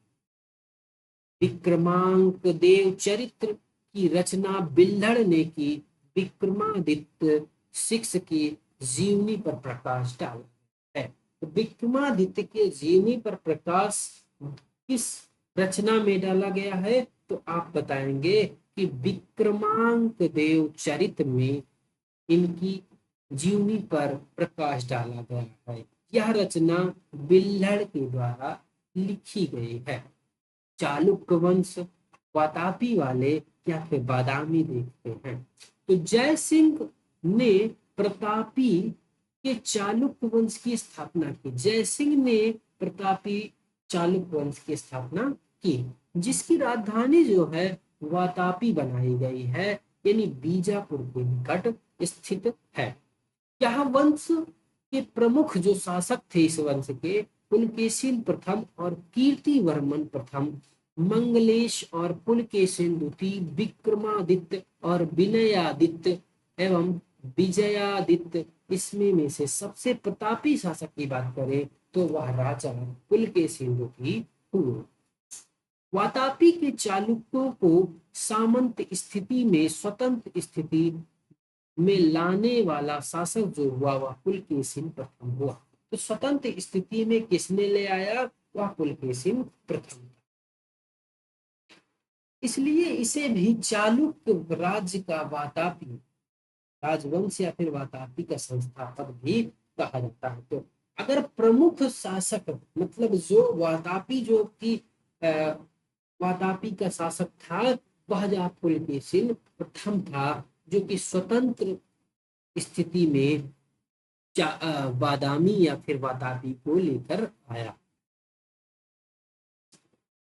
विक्रमांक देव चरित्र की रचना बिल्हड़ ने की। विक्रमादित्य सिक्स की जीवनी पर प्रकाश डाला है। तो विक्रमादित्य के जीवनी पर प्रकाश किस रचना में डाला गया है तो आप बताएंगे कि विक्रमांक देव चरित्र में इनकी जीवनी पर प्रकाश डाला गया है। यह रचना बिल्हड़ के द्वारा लिखी गई है। चालुक्य वंश वातापी वाले या फिर बादामी देखते हैं। तो जय सिंह ने प्रतापी के चालुक्य वंश की स्थापना की। जय सिंह ने प्रतापी चालुक्य वंश की स्थापना की, जिसकी राजधानी जो है वातापी बनाई गई है, यानी बीजापुर के निकट स्थित है। यह वंश के प्रमुख जो शासक थे इस वंश के, पुलकेशिन प्रथम और कीर्तिवर्मन प्रथम, मंगलेश और पुलकेशिन द्वितीय, विक्रमादित्य और विनयादित्य एवं विजयादित्य। इसमें में से सबसे प्रतापी शासक की बात करें तो वह राजा पुलकेशिन द्वितीय हुए। वातापी के चालुक्यों को सामंत स्थिति में स्वतंत्र स्थिति में लाने वाला शासक जो हुआ वह पुलकेशिन प्रथम हुआ। तो स्वतंत्र स्थिति में किसने ले आया? वह पुलकेशिन प्रथम। इसलिए इसे भी चालुक्य राज्य का वातापी राजवंश या फिर वातापी का संस्थापक भी कहा जाता है। तो अगर प्रमुख शासक मतलब जो वातापी जो कि वातापी का शासक था वह जहाँ पुलकेशिन प्रथम था, जो कि स्वतंत्र स्थिति में बादामी या फिर वातापी को लेकर आया।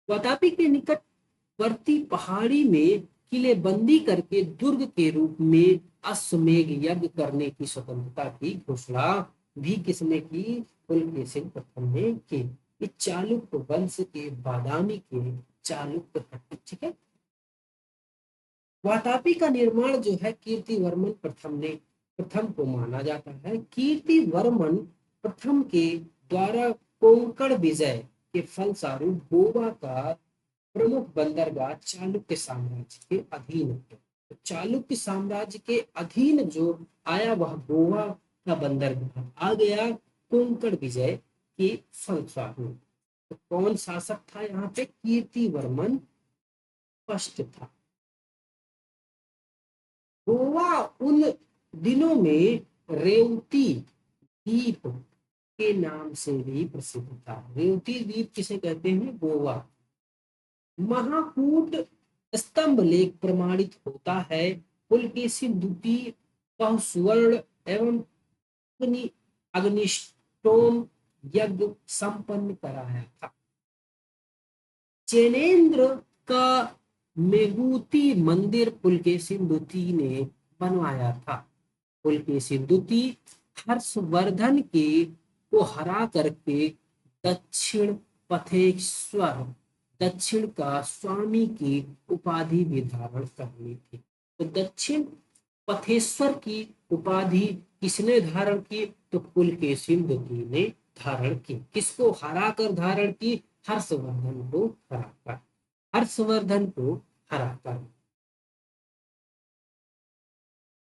वातापी के निकटवर्ती पहाड़ी में किलेबंदी करके दुर्ग के रूप में अश्वमेध यज्ञ करने की स्वतंत्रता की घोषणा भी किसने की? पुलकेशिन प्रथम ने की। ये चालुक्य वंश के बादामी के चालुक्य, ठीक है। वातापी का निर्माण जो है कीर्तिवर्मन प्रथम को माना जाता है। कीर्तिवर्मन प्रथम के द्वारा कोंकण विजय के फलस्वरूप गोवा का प्रमुख बंदरगाह चालुक्य साम्राज्य के अधीन हो। तो चालुक्य साम्राज्य के अधीन जो आया वह गोवा का बंदरगाह आ गया कोंकण विजय के फलस्वरूप। तो कौन शासक था यहाँ पे? कीर्तिवर्मन फर्स्ट था। गोवा उन दिनों में रेवती द्वीप के नाम से भी प्रसिद्ध था। रेवती द्वीप किसे कहते हैं? गोवा। महाकूट स्तंभ लेख प्रमाणित होता है। पुलकेशिन द्वितीय का सुवर्ण एवं अग्निष्टोम यज्ञ संपन्न कराया था। चैनेन्द्र का मेगुती मंदिर पुलकेशिन द्वितीय ने बनवाया था। पुलकेशिन द्वितीय हर्षवर्धन के को हरा करके दक्षिण पथेश्वर, दक्षिण का स्वामी की उपाधि भी धारण करनी थी। तो दक्षिण पथेश्वर की उपाधि किसने धारण की? तो पुलकेशिन द्वितीय ने धारण की। किसको हरा कर धारण की? हर्षवर्धन को हराकर। हर्षवर्धन को हराकर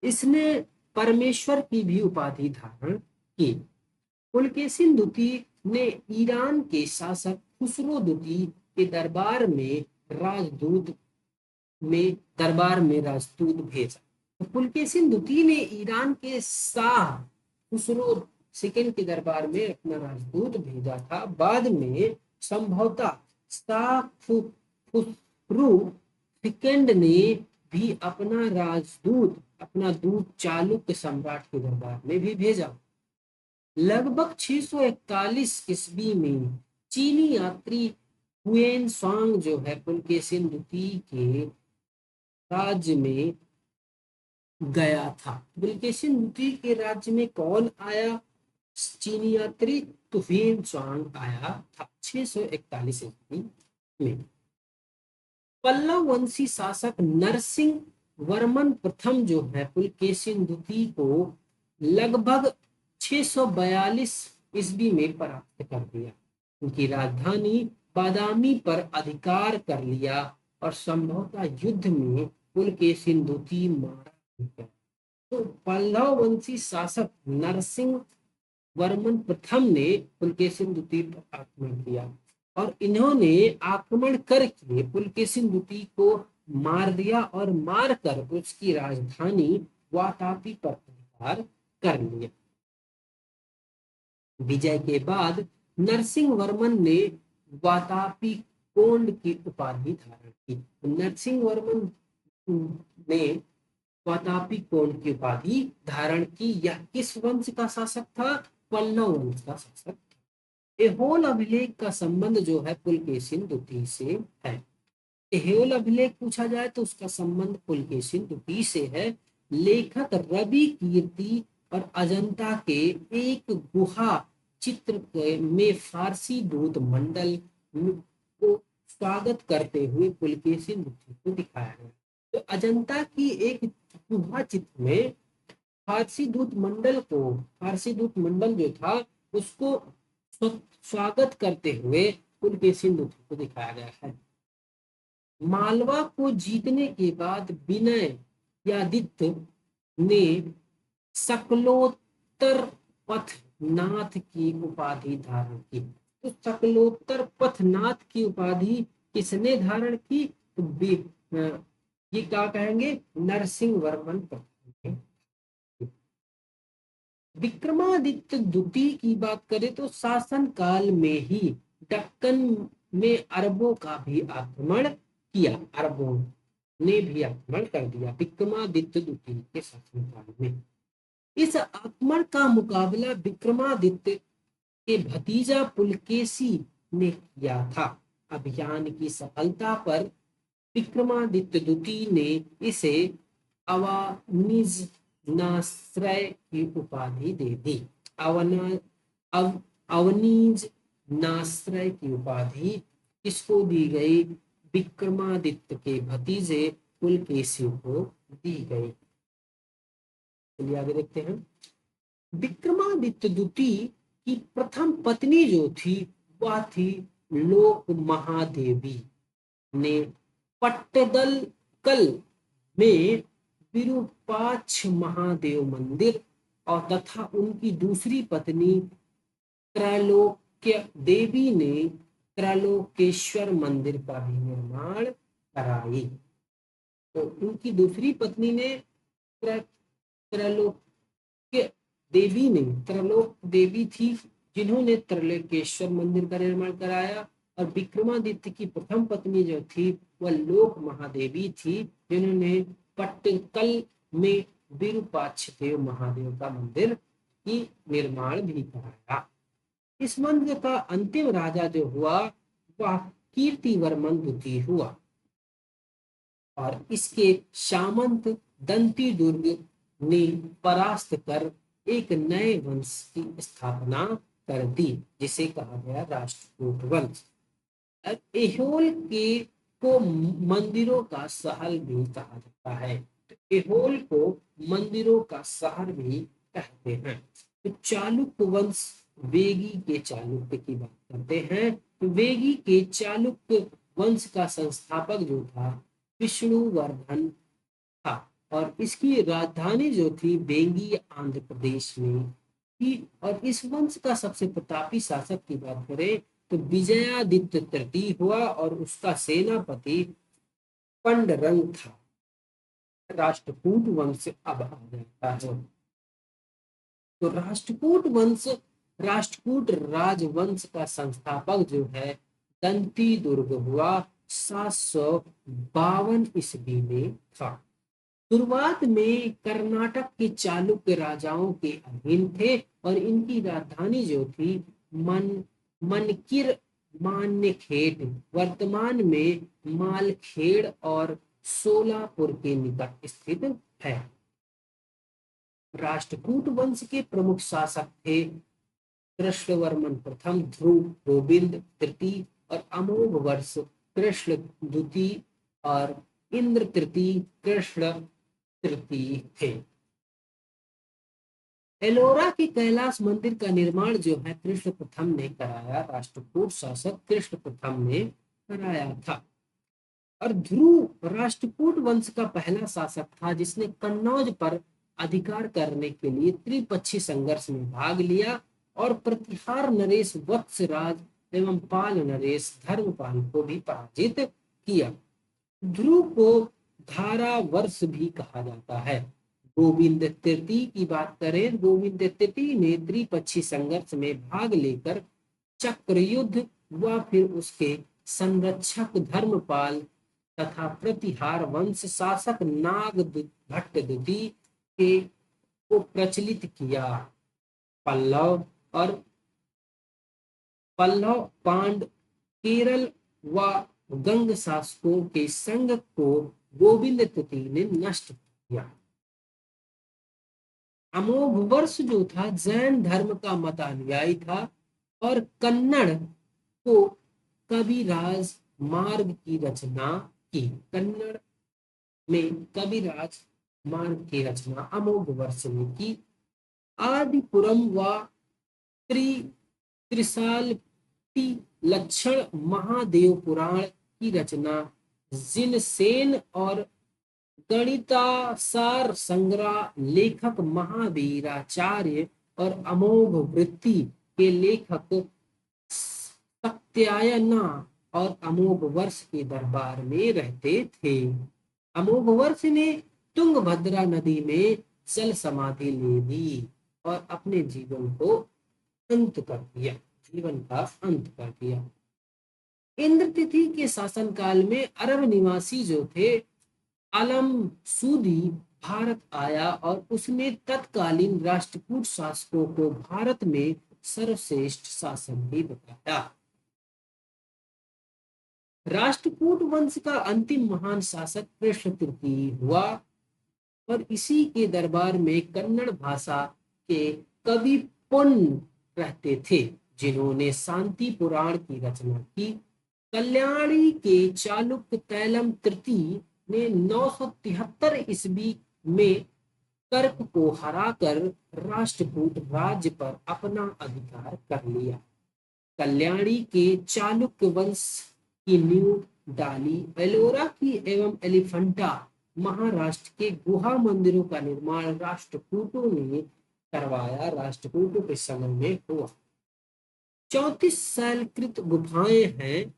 इसने परमेश्वर की भी उपाधि धारण की। पुलकेशिन द्वितीय ने ईरान के शासक खुसरो द्वितीय के दरबार में राजदूत भेजा। तो पुलकेशिन द्वितीय ने ईरान के शाह खुसरो सेकंड के दरबार में अपना राजदूत भेजा था। बाद में संभवतः शाह खुसरो सेकंड ने भी अपना दूत चालुक्य सम्राट के दरबार में भी भेजा। लगभग 641 ईस्वी में चीनी यात्री हुएन सांग जो है पुलकेशिन द्वितीय के राज्य में गया था। पुलकेशिन द्वितीय के राज्य में कौन आया? चीनी यात्री हुएन सांग आया था 641 ईस्वी में। पल्लव वंशी शासक नरसिंह वर्मन प्रथम जो है पुलकेशिन द्वितीय को लगभग 642 ईस्वी में परास्त कर दिया। उनकी राजधानी बादामी पर अधिकार कर लिया और संभवतः युद्ध में पुलकेशिन द्वितीय मारा गया। तो पल्लव वंशी शासक नरसिंह वर्मन प्रथम ने पुलकेशिन द्वितीय पर आक्रमण किया और इन्होंने आक्रमण करके पुलकेशिन द्वितीय को मार दिया और मारकर उसकी राजधानी वातापी पर अधिकार कर लिया। विजय के बाद नरसिंह वर्मन ने वातापी कोंड की उपाधि धारण की। नरसिंह वर्मन ने वातापी कोंड की उपाधि धारण की। यह किस वंश का शासक था? पल्लव वंश का शासक। एहोल अभिलेख का संबंध जो है पुलकेशिन द्वितीय से है। एहोल अभिलेख पूछा जाए तो उसका संबंध पुलकेशिन द्वितीय से है। लेखक रवि कीर्ति और अजंता के एक गुहा चित्र में फारसी दूत मंडल को स्वागत करते हुए पुलकेशिन द्वितीय को दिखाया गया। तो अजंता की एक गुहा चित्र में फारसी दूत मंडल जो था उसको स्वागत करते हुए पुलकेशिन द्वितीय को दिखाया गया है। मालवा को जीतने के बाद विनयादित्य ने सकलोत्तर पथनाथ की उपाधि धारण की। तो सकलोत्तर पथनाथ की उपाधि किसने धारण की? तो ये क्या कहेंगे? नरसिंह वर्मन प्रथम। विक्रमादित्य द्वितीय की बात करें तो शासन काल में ही दक्कन में अरबों का भी आक्रमण किया। अरबों ने भी आक्रमण कर दिया विक्रमादित्य द्वितीय के शासनकाल में। इस आक्रमण का मुकाबला विक्रमादित्य के भतीजा पुलकेशी ने किया था। अभियान की सफलता पर विक्रमादित्य द्वितीय ने इसे अवानिज नाश्रय की उपाधि दे दी। अवनीज नाश्रय की उपाधि किसको दी गई? विक्रमादित्य के भतीजे पुलकेशी को दी गई। चलिए आगे देखते हैं। विक्रमादित्य द्वितीय की प्रथम पत्नी जो थी वह थी लोक महादेवी ने पट्टदकल में विरूपाक्ष महादेव मंदिर और तथा उनकी दूसरी पत्नी त्रैलोक्य देवी ने त्रैलोकेश्वर मंदिर का भी निर्माण कराई। तो उनकी दूसरी पत्नी ने त्रैलोक्य त्रैलोक देवी थी जिन्होंने त्रैलोकेश्वर मंदिर का निर्माण कराया। और विक्रमादित्य की प्रथम पत्नी जो थी वह लोक महादेवी थी जिन्होंने पट्टदकल में विरूपाक्ष देव महादेव का मंदिर की निर्माण भी कराया। इस वंश का अंतिम राजा जो हुआ वह कीर्तिवर्मन द्वितीय हुआ और इसके सामंत दंती दुर्ग ने परास्त कर एक नए वंश की स्थापना कर दी जिसे कहा गया राष्ट्रकूट वंश। एहोल के को मंदिरों का शहर भी कहा जाता है। तो एहोल को मंदिरों का शहर भी कहते हैं। तो चालुक्य वंश वेगी के चालुक्य की बात करते हैं। तो वेगी के चालुक्य वंश का संस्थापक जो था विष्णुवर्धन था और इसकी राजधानी जो थी वेंगी आंध्र प्रदेश में थी। और इस वंश का सबसे प्रतापी शासक की बात करें तो विजयादित्य तृतीय हुआ और उसका सेनापति पंडरंग था। राष्ट्रकूट वंश अब आ जाता है। तो राष्ट्रकूट राजवंश का संस्थापक जो है दंती दुर्ग हुआ 752 ईस्वी में था। शुरुआत में कर्नाटक के चालुक्य राजाओं के अधीन थे और इनकी राजधानी जो थी मनकिर मान्यखेट वर्तमान में मालखेड़ और सोलापुर के निकट स्थित है। राष्ट्रकूट वंश के प्रमुख शासक थे कृष्णवर्मन प्रथम, ध्रुव गोविंद तृतीय और अमोघ वर्ष कृष्ण द्वितीय और इंद्र तृतीय कृष्ण तृतीय थे। एलोरा के कैलाश मंदिर का निर्माण जो है कृष्ण प्रथम ने कराया। राष्ट्रकूट शासक कृष्ण प्रथम ने कराया था। और ध्रुव राष्ट्रकूट वंश का पहला शासक था जिसने कन्नौज पर अधिकार करने के लिए त्रिपक्षीय संघर्ष में भाग लिया और प्रतिहार नरेश वत्सराज एवं पाल नरेश धर्मपाल को भी पराजित किया। ध्रुव को धारा वर्ष भी कहा जाता है। गोविंद तृतीय की बात करें, गोविंद तृतीय ने त्रिपक्षी संघर्ष में भाग लेकर चक्र युद्ध व फिर उसके संरक्षक धर्मपाल तथा प्रतिहार वंश शासक नाग भट्ट द्वितीय के को प्रचलित किया। पल्लव और पल्लव पांड केरल व गंग शासकों के संघ को गोविंद तृतीय ने नष्ट किया। अमोघ वर्ष जो था जैन धर्म का मतानुयायी था और कन्नड़ को कविराज मार्ग की रचना की। कन्नड़ में कविराज मार्ग की रचना अमोघ वर्ष ने की। आदिपुरम व त्रिशाल लक्षण महादेव पुराण की रचना जिनसेन और गणितासार संग्रह लेखक महावीराचार्य और अमोघ वृत्ति के लेखक सत्यायना और अमोघ वर्ष के दरबार में रहते थे। अमोघ वर्ष ने तुंगभद्रा नदी में जल समाधि ले ली और अपने जीवन को अंत कर दिया, जीवन का अंत कर दिया। इंद्र तिथि के शासन काल में अरब निवासी जो थे आलम सूदी भारत आया और उसने तत्कालीन राष्ट्रकूट शासकों को भारत में सर्वश्रेष्ठ शासन भी बताया। राष्ट्रकूट वंश का अंतिम महान शासक कृष्ण तृतीय हुआ और इसी के दरबार में कन्नड़ भाषा के कवि पुन रहते थे जिन्होंने शांति पुराण की रचना की। कल्याणी के चालुक्य तैलम तृतीय ने 973 ईस्वी में कर्क को हराकर राष्ट्रकूट राज्य पर अपना अधिकार कर लिया। कल्याणी के चालुक्य वंश की नींव डाली। एलोरा की एवं एलिफेंटा महाराष्ट्र के गुहा मंदिरों का निर्माण राष्ट्रकूटों ने करवाया, राष्ट्रकूटों के समय में हुआ। 34 शैलकृत गुफाएं हैं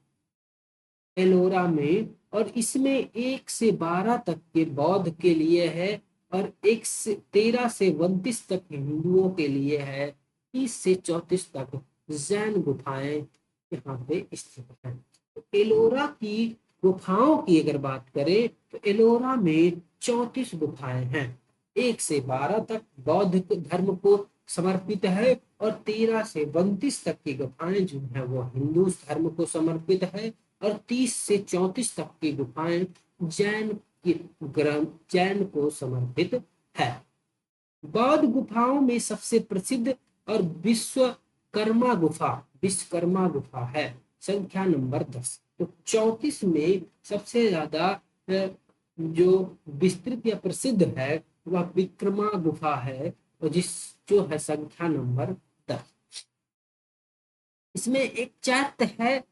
एलोरा में और इसमें 1 से 12 तक के बौद्ध के लिए है और 1 से 13 से 29 तक हिंदुओं के लिए है। 30 से 34 तक जैन गुफाएं यहाँ पे स्थित हैं। तो एलोरा की गुफाओं की अगर बात करें तो एलोरा में 34 गुफाएं हैं। 1 से 12 तक बौद्ध धर्म को समर्पित है और 13 से 32 तक की गुफाएं जो है वो हिंदू धर्म को समर्पित है और 30 से 34 तक की गुफाएं जैन को समर्पित है। बौद्ध गुफाओं में सबसे प्रसिद्ध और विश्वकर्मा गुफा है, संख्या नंबर 10। तो 34 में सबसे ज्यादा जो विस्तृत या प्रसिद्ध है वह विक्रमा गुफा है और जो है संख्या नंबर 10। इसमें एक चैत्य है,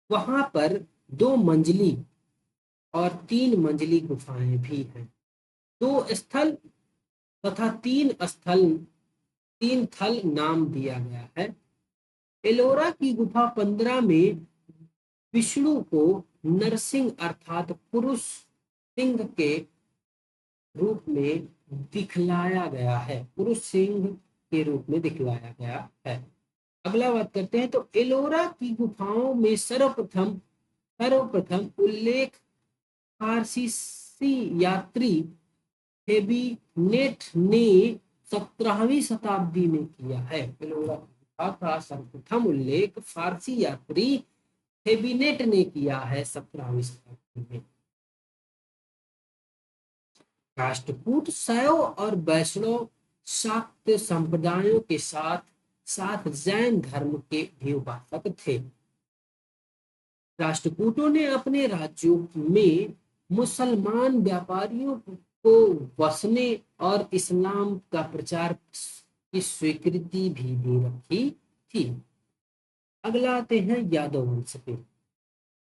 वहां पर 2 मंजिली और 3 मंजिली गुफाएं भी हैं। 2 स्थल तथा 3 थल नाम दिया गया है। एलोरा की गुफा 15 में विष्णु को नरसिंह अर्थात पुरुष सिंह के रूप में दिखलाया गया है, पुरुष सिंह के रूप में दिखलाया गया है। अगला बात करते हैं तो एलोरा की गुफाओं में सर्वप्रथम उल्लेख फारसी यात्री हेबीनेट ने 17वीं शताब्दी में किया है। एलोरा की गुफा का सर्वप्रथम उल्लेख फारसी यात्री हेबीनेट ने किया है 17वीं शताब्दी में। राष्ट्रकूट शैव और वैष्णव शाक्त संप्रदायों के साथ जैन धर्म के भी उपासक थे। राष्ट्रकूटों ने अपने राज्यों में मुसलमान व्यापारियों को बसने और इस्लाम का प्रचार की स्वीकृति भी दे रखी थी। अगला आते हैं यादव वंश पे।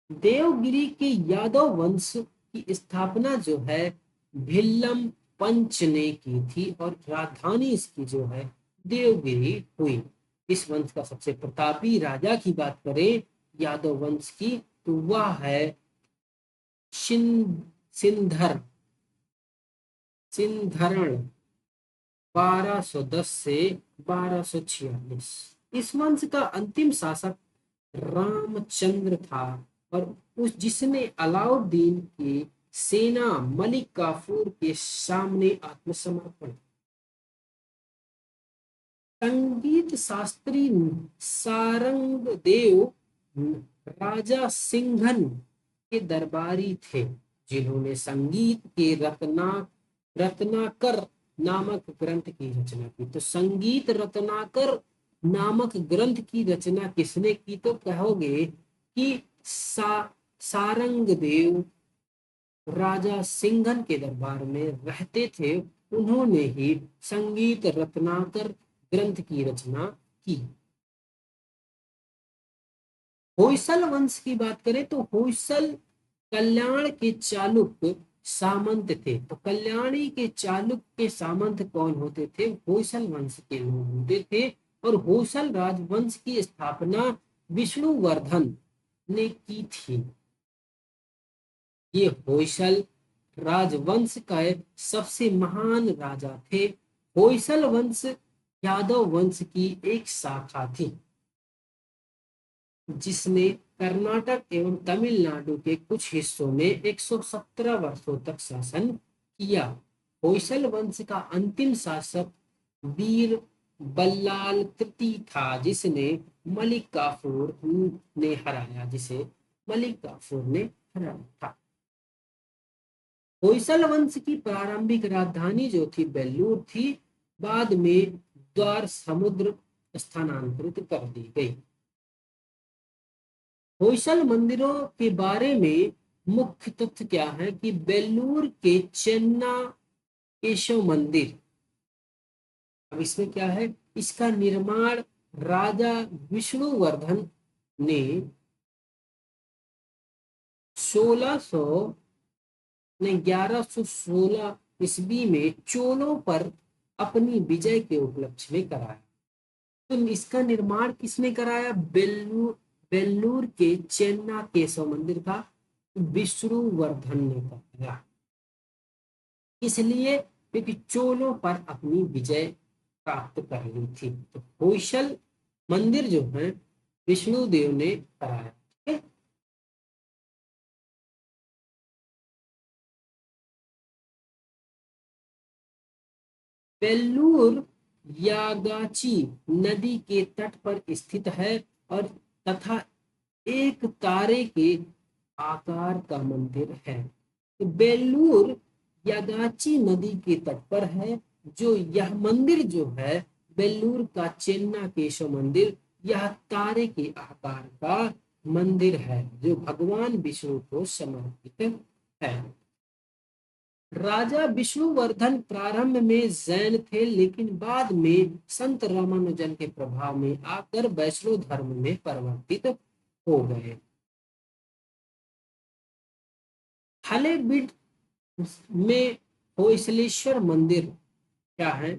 देवगिरी के यादव वंश की स्थापना जो है भिल्लम पंच ने की थी और राजधानी इसकी जो है देवगिरी हुई। इस वंश का सबसे प्रतापी राजा की बात करें यादव वंश की तो वह है सिंधर सिंधरण 1210 से 1246। इस वंश का अंतिम शासक रामचंद्र था और उस जिसने अलाउद्दीन की सेना मलिक काफूर के सामने आत्मसमर्पण। संगीत शास्त्री सारंगदेव राजा सिंघन के दरबारी थे जिन्होंने संगीत के रत्नाकर नामक ग्रंथ की रचना की। तो संगीत रत्नाकर नामक ग्रंथ की रचना किसने की? तो कहोगे कि सारंगदेव राजा सिंघन के दरबार में रहते थे, उन्होंने ही संगीत रत्नाकर ग्रंथ की रचना की। होयसल वंश की बात करें तो होयसल कल्याण के चालुक्य सामंत थे। तो कल्याणी के चालुक्य के सामंत कौन होते थे? होयसल वंश के लोग होते थे। और होयसल राजवंश की स्थापना विष्णुवर्धन ने की थी। ये होयसल राजवंश का सबसे महान राजा थे। होयसल वंश यादव वंश की एक शाखा थी जिसने कर्नाटक एवं तमिलनाडु के कुछ हिस्सों में 117 वर्षों तक शासन किया। होयसल वंश का अंतिम शासक वीर बल्लाल तृतीय था जिसे मलिक काफूर ने हराया था। होयसल वंश की प्रारंभिक राजधानी जो थी बेल्लूर थी, बाद में द्वार समुद्र स्थानांतरित कर दी गई। होयसल मंदिरों के बारे में मुख्य तथ्य क्या है कि बेल्लूर के चेन्ना केशव मंदिर, अब इसमें क्या है, इसका निर्माण राजा विष्णुवर्धन ने 1116 ईस्वी में चोलों पर अपनी विजय के उपलक्ष्य में कराया। तो इसका निर्माण किसने कराया? बेल्लूर के चेन्ना केशव मंदिर का विष्णुवर्धन ने कराया। इसलिए क्योंकि चोलों पर अपनी विजय प्राप्त कर ली थी। तो होयसल मंदिर जो है विष्णुदेव ने कराया। बेल्लूर यागाची नदी के तट पर स्थित है और तथा एक तारे के आकार का मंदिर है। तो बेल्लूर यागाची नदी के तट पर है। जो यह मंदिर जो है बेल्लूर का चेन्ना केशव मंदिर, यह तारे के आकार का मंदिर है जो भगवान विष्णु को समर्पित है। राजा विष्णुवर्धन प्रारंभ में जैन थे लेकिन बाद में संत रामानुजन के प्रभाव में आकर वैष्णव धर्म में परिवर्तित हो गए। हलेबीड में होयसलेश्वर मंदिर क्या है?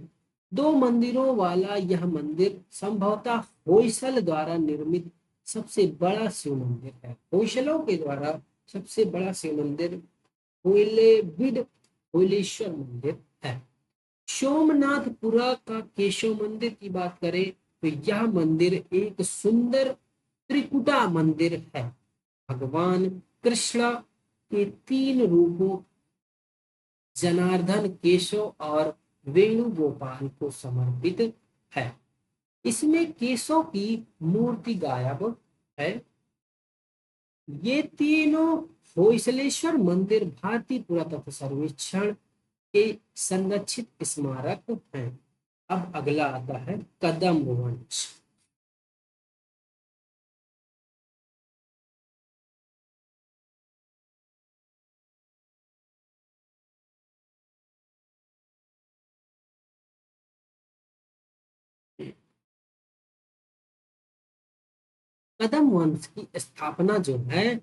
दो मंदिरों वाला यह मंदिर संभवतः होयसल द्वारा निर्मित सबसे बड़ा शिव मंदिर है। होयसलों के द्वारा सबसे बड़ा शिव मंदिर होयलेबीड होयलेश्वर मंदिर है। सोमनाथपुरा का केशव मंदिर की बात करें तो यह मंदिर एक सुंदर त्रिकुटा मंदिर है। भगवान कृष्ण के 3 रूपों जनार्दन, केशव और वेणुगोपाल को समर्पित है। इसमें केशव की मूर्ति गायब है। ये तीनों होयसलेश्वर मंदिर भारतीय पुरातत्व सर्वेक्षण के संरक्षित स्मारक हैं। अब अगला आता है कदम वंश। कदम वंश की स्थापना जो है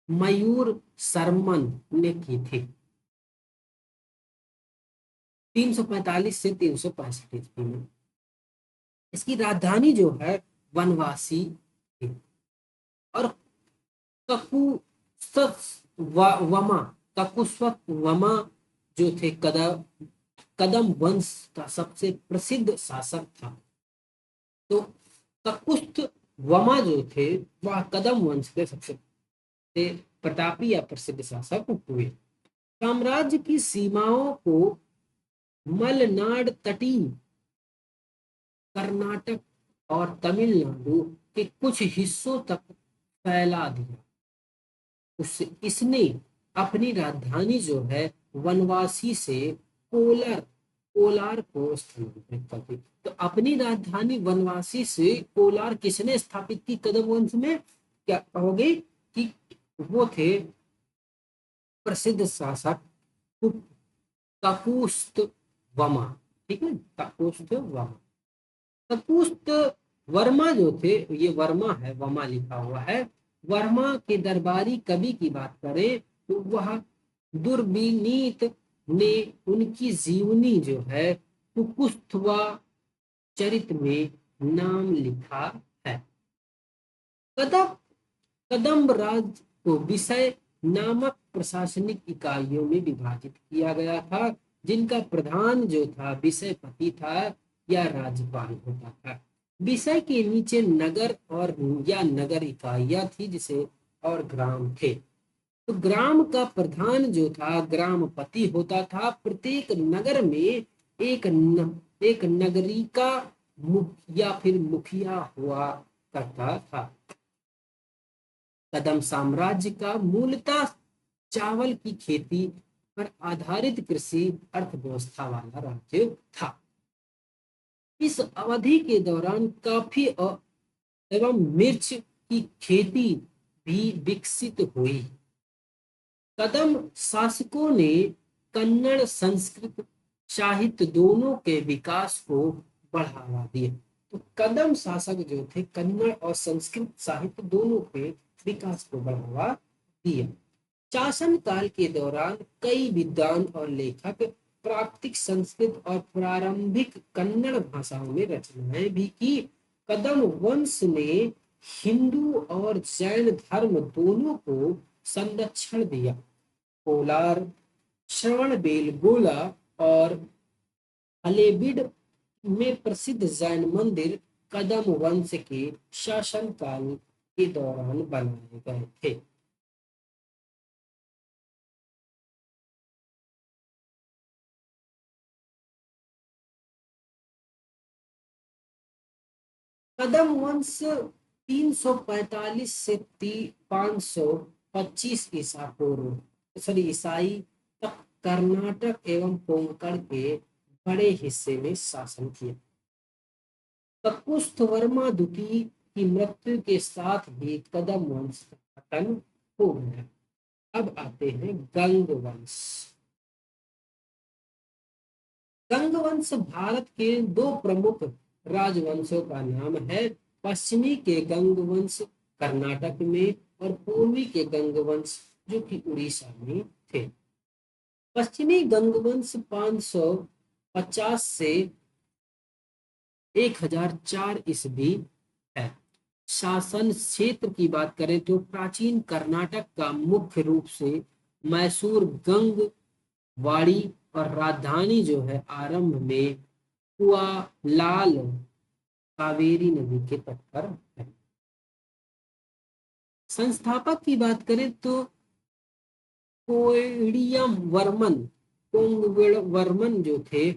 मयूर शर्मन ने की थी 345 से 365 ईस्वी में। इसकी राजधानी जो है वनवासी थी और वमा ककुस्वमा जो थे कदम वंश का सबसे प्रसिद्ध शासक था। तो ककुस्थ वमा जो थे वह कदम वंश के सबसे प्रतापी या प्रसिद्ध शासक हुए। साम्राज्य की सीमाओं को मलनाड तटीय कर्नाटक और तमिलनाडु के कुछ हिस्सों तक फैला दिया। उससे इसने अपनी राजधानी जो है वनवासी से कोलार कोलार को स्थानांतरित कर दी। तो अपनी राजधानी वनवासी से कोलार किसने स्थापित की कदम वंश में? क्या कहोगे कि वो थे प्रसिद्ध शासक ककुस्थ वमा। ठीक है, ककुस्थ वमा। ककुस्थ वर्मा जो थे, ये वर्मा है, वमा लिखा हुआ है। वर्मा के दरबारी कवि की बात करें तो वह दुर्विनीत ने उनकी जीवनी जो है कुकुस्थवा चरित में नाम लिखा है। कदम कदम्ब राज को विषय नामक प्रशासनिक इकाइयों में विभाजित किया गया था, जिनका प्रधान जो था विषयपति था या राज्यपाल होता था। विषय के नीचे नगर और या नगर इकाइयां थी जिसे और ग्राम थे। तो ग्राम का प्रधान जो था ग्रामपति होता था। प्रत्येक नगर में एक नगरी का या फिर मुखिया हुआ करता था। कदम साम्राज्य का मूलतः चावल की खेती पर आधारित कृषि अर्थव्यवस्था वाला राज्य था। इस अवधि के दौरान कॉफी एवं मिर्च की खेती भी विकसित हुई। कदम शासकों ने कन्नड़ संस्कृत साहित्य दोनों के विकास को बढ़ावा दिया। तो कदम शासक जो थे कन्नड़ और संस्कृत साहित्य दोनों के विकास को बढ़ावा दिया। शासन काल के दौरान कई विद्वान और लेखक प्राकृतिक संस्कृत और प्रारंभिक कन्नड़ भाषाओं में रचनाएं भी की। कदम वंश ने हिंदू और जैन धर्म दोनों को संरक्षण दिया। कोलार, श्रवणबेलगोला और हलेबीड में प्रसिद्ध जैन मंदिर कदम वंश के शासनकाल के दौरान बनाए गए थे। कदम वंश 345 से 525 ईसा पूर्व ईसाई तक कर्नाटक एवं कोंकण के बड़े हिस्से में शासन किया। ककुस्थ वर्मा द्वितीय की मृत्यु के साथ ही कदम वंश का पतन हो गया। अब आते हैं गंग वंश। गंग वंश भारत के दो प्रमुख राजवंशों का नाम है। पश्चिमी के गंग वंश कर्नाटक में और पूर्वी के गंग वंश जो कि उड़ीसा में थे। पश्चिमी गंग वंश 550 से 1004 ईस्वी है। शासन क्षेत्र की बात करें तो प्राचीन कर्नाटक का मुख्य रूप से मैसूर गंग वाड़ी और राजधानी जो है आरंभ में कुआलाल कावेरी नदी के तट पर है। संस्थापक की बात करें तो कोइडियम वर्मन वर्मन जो थे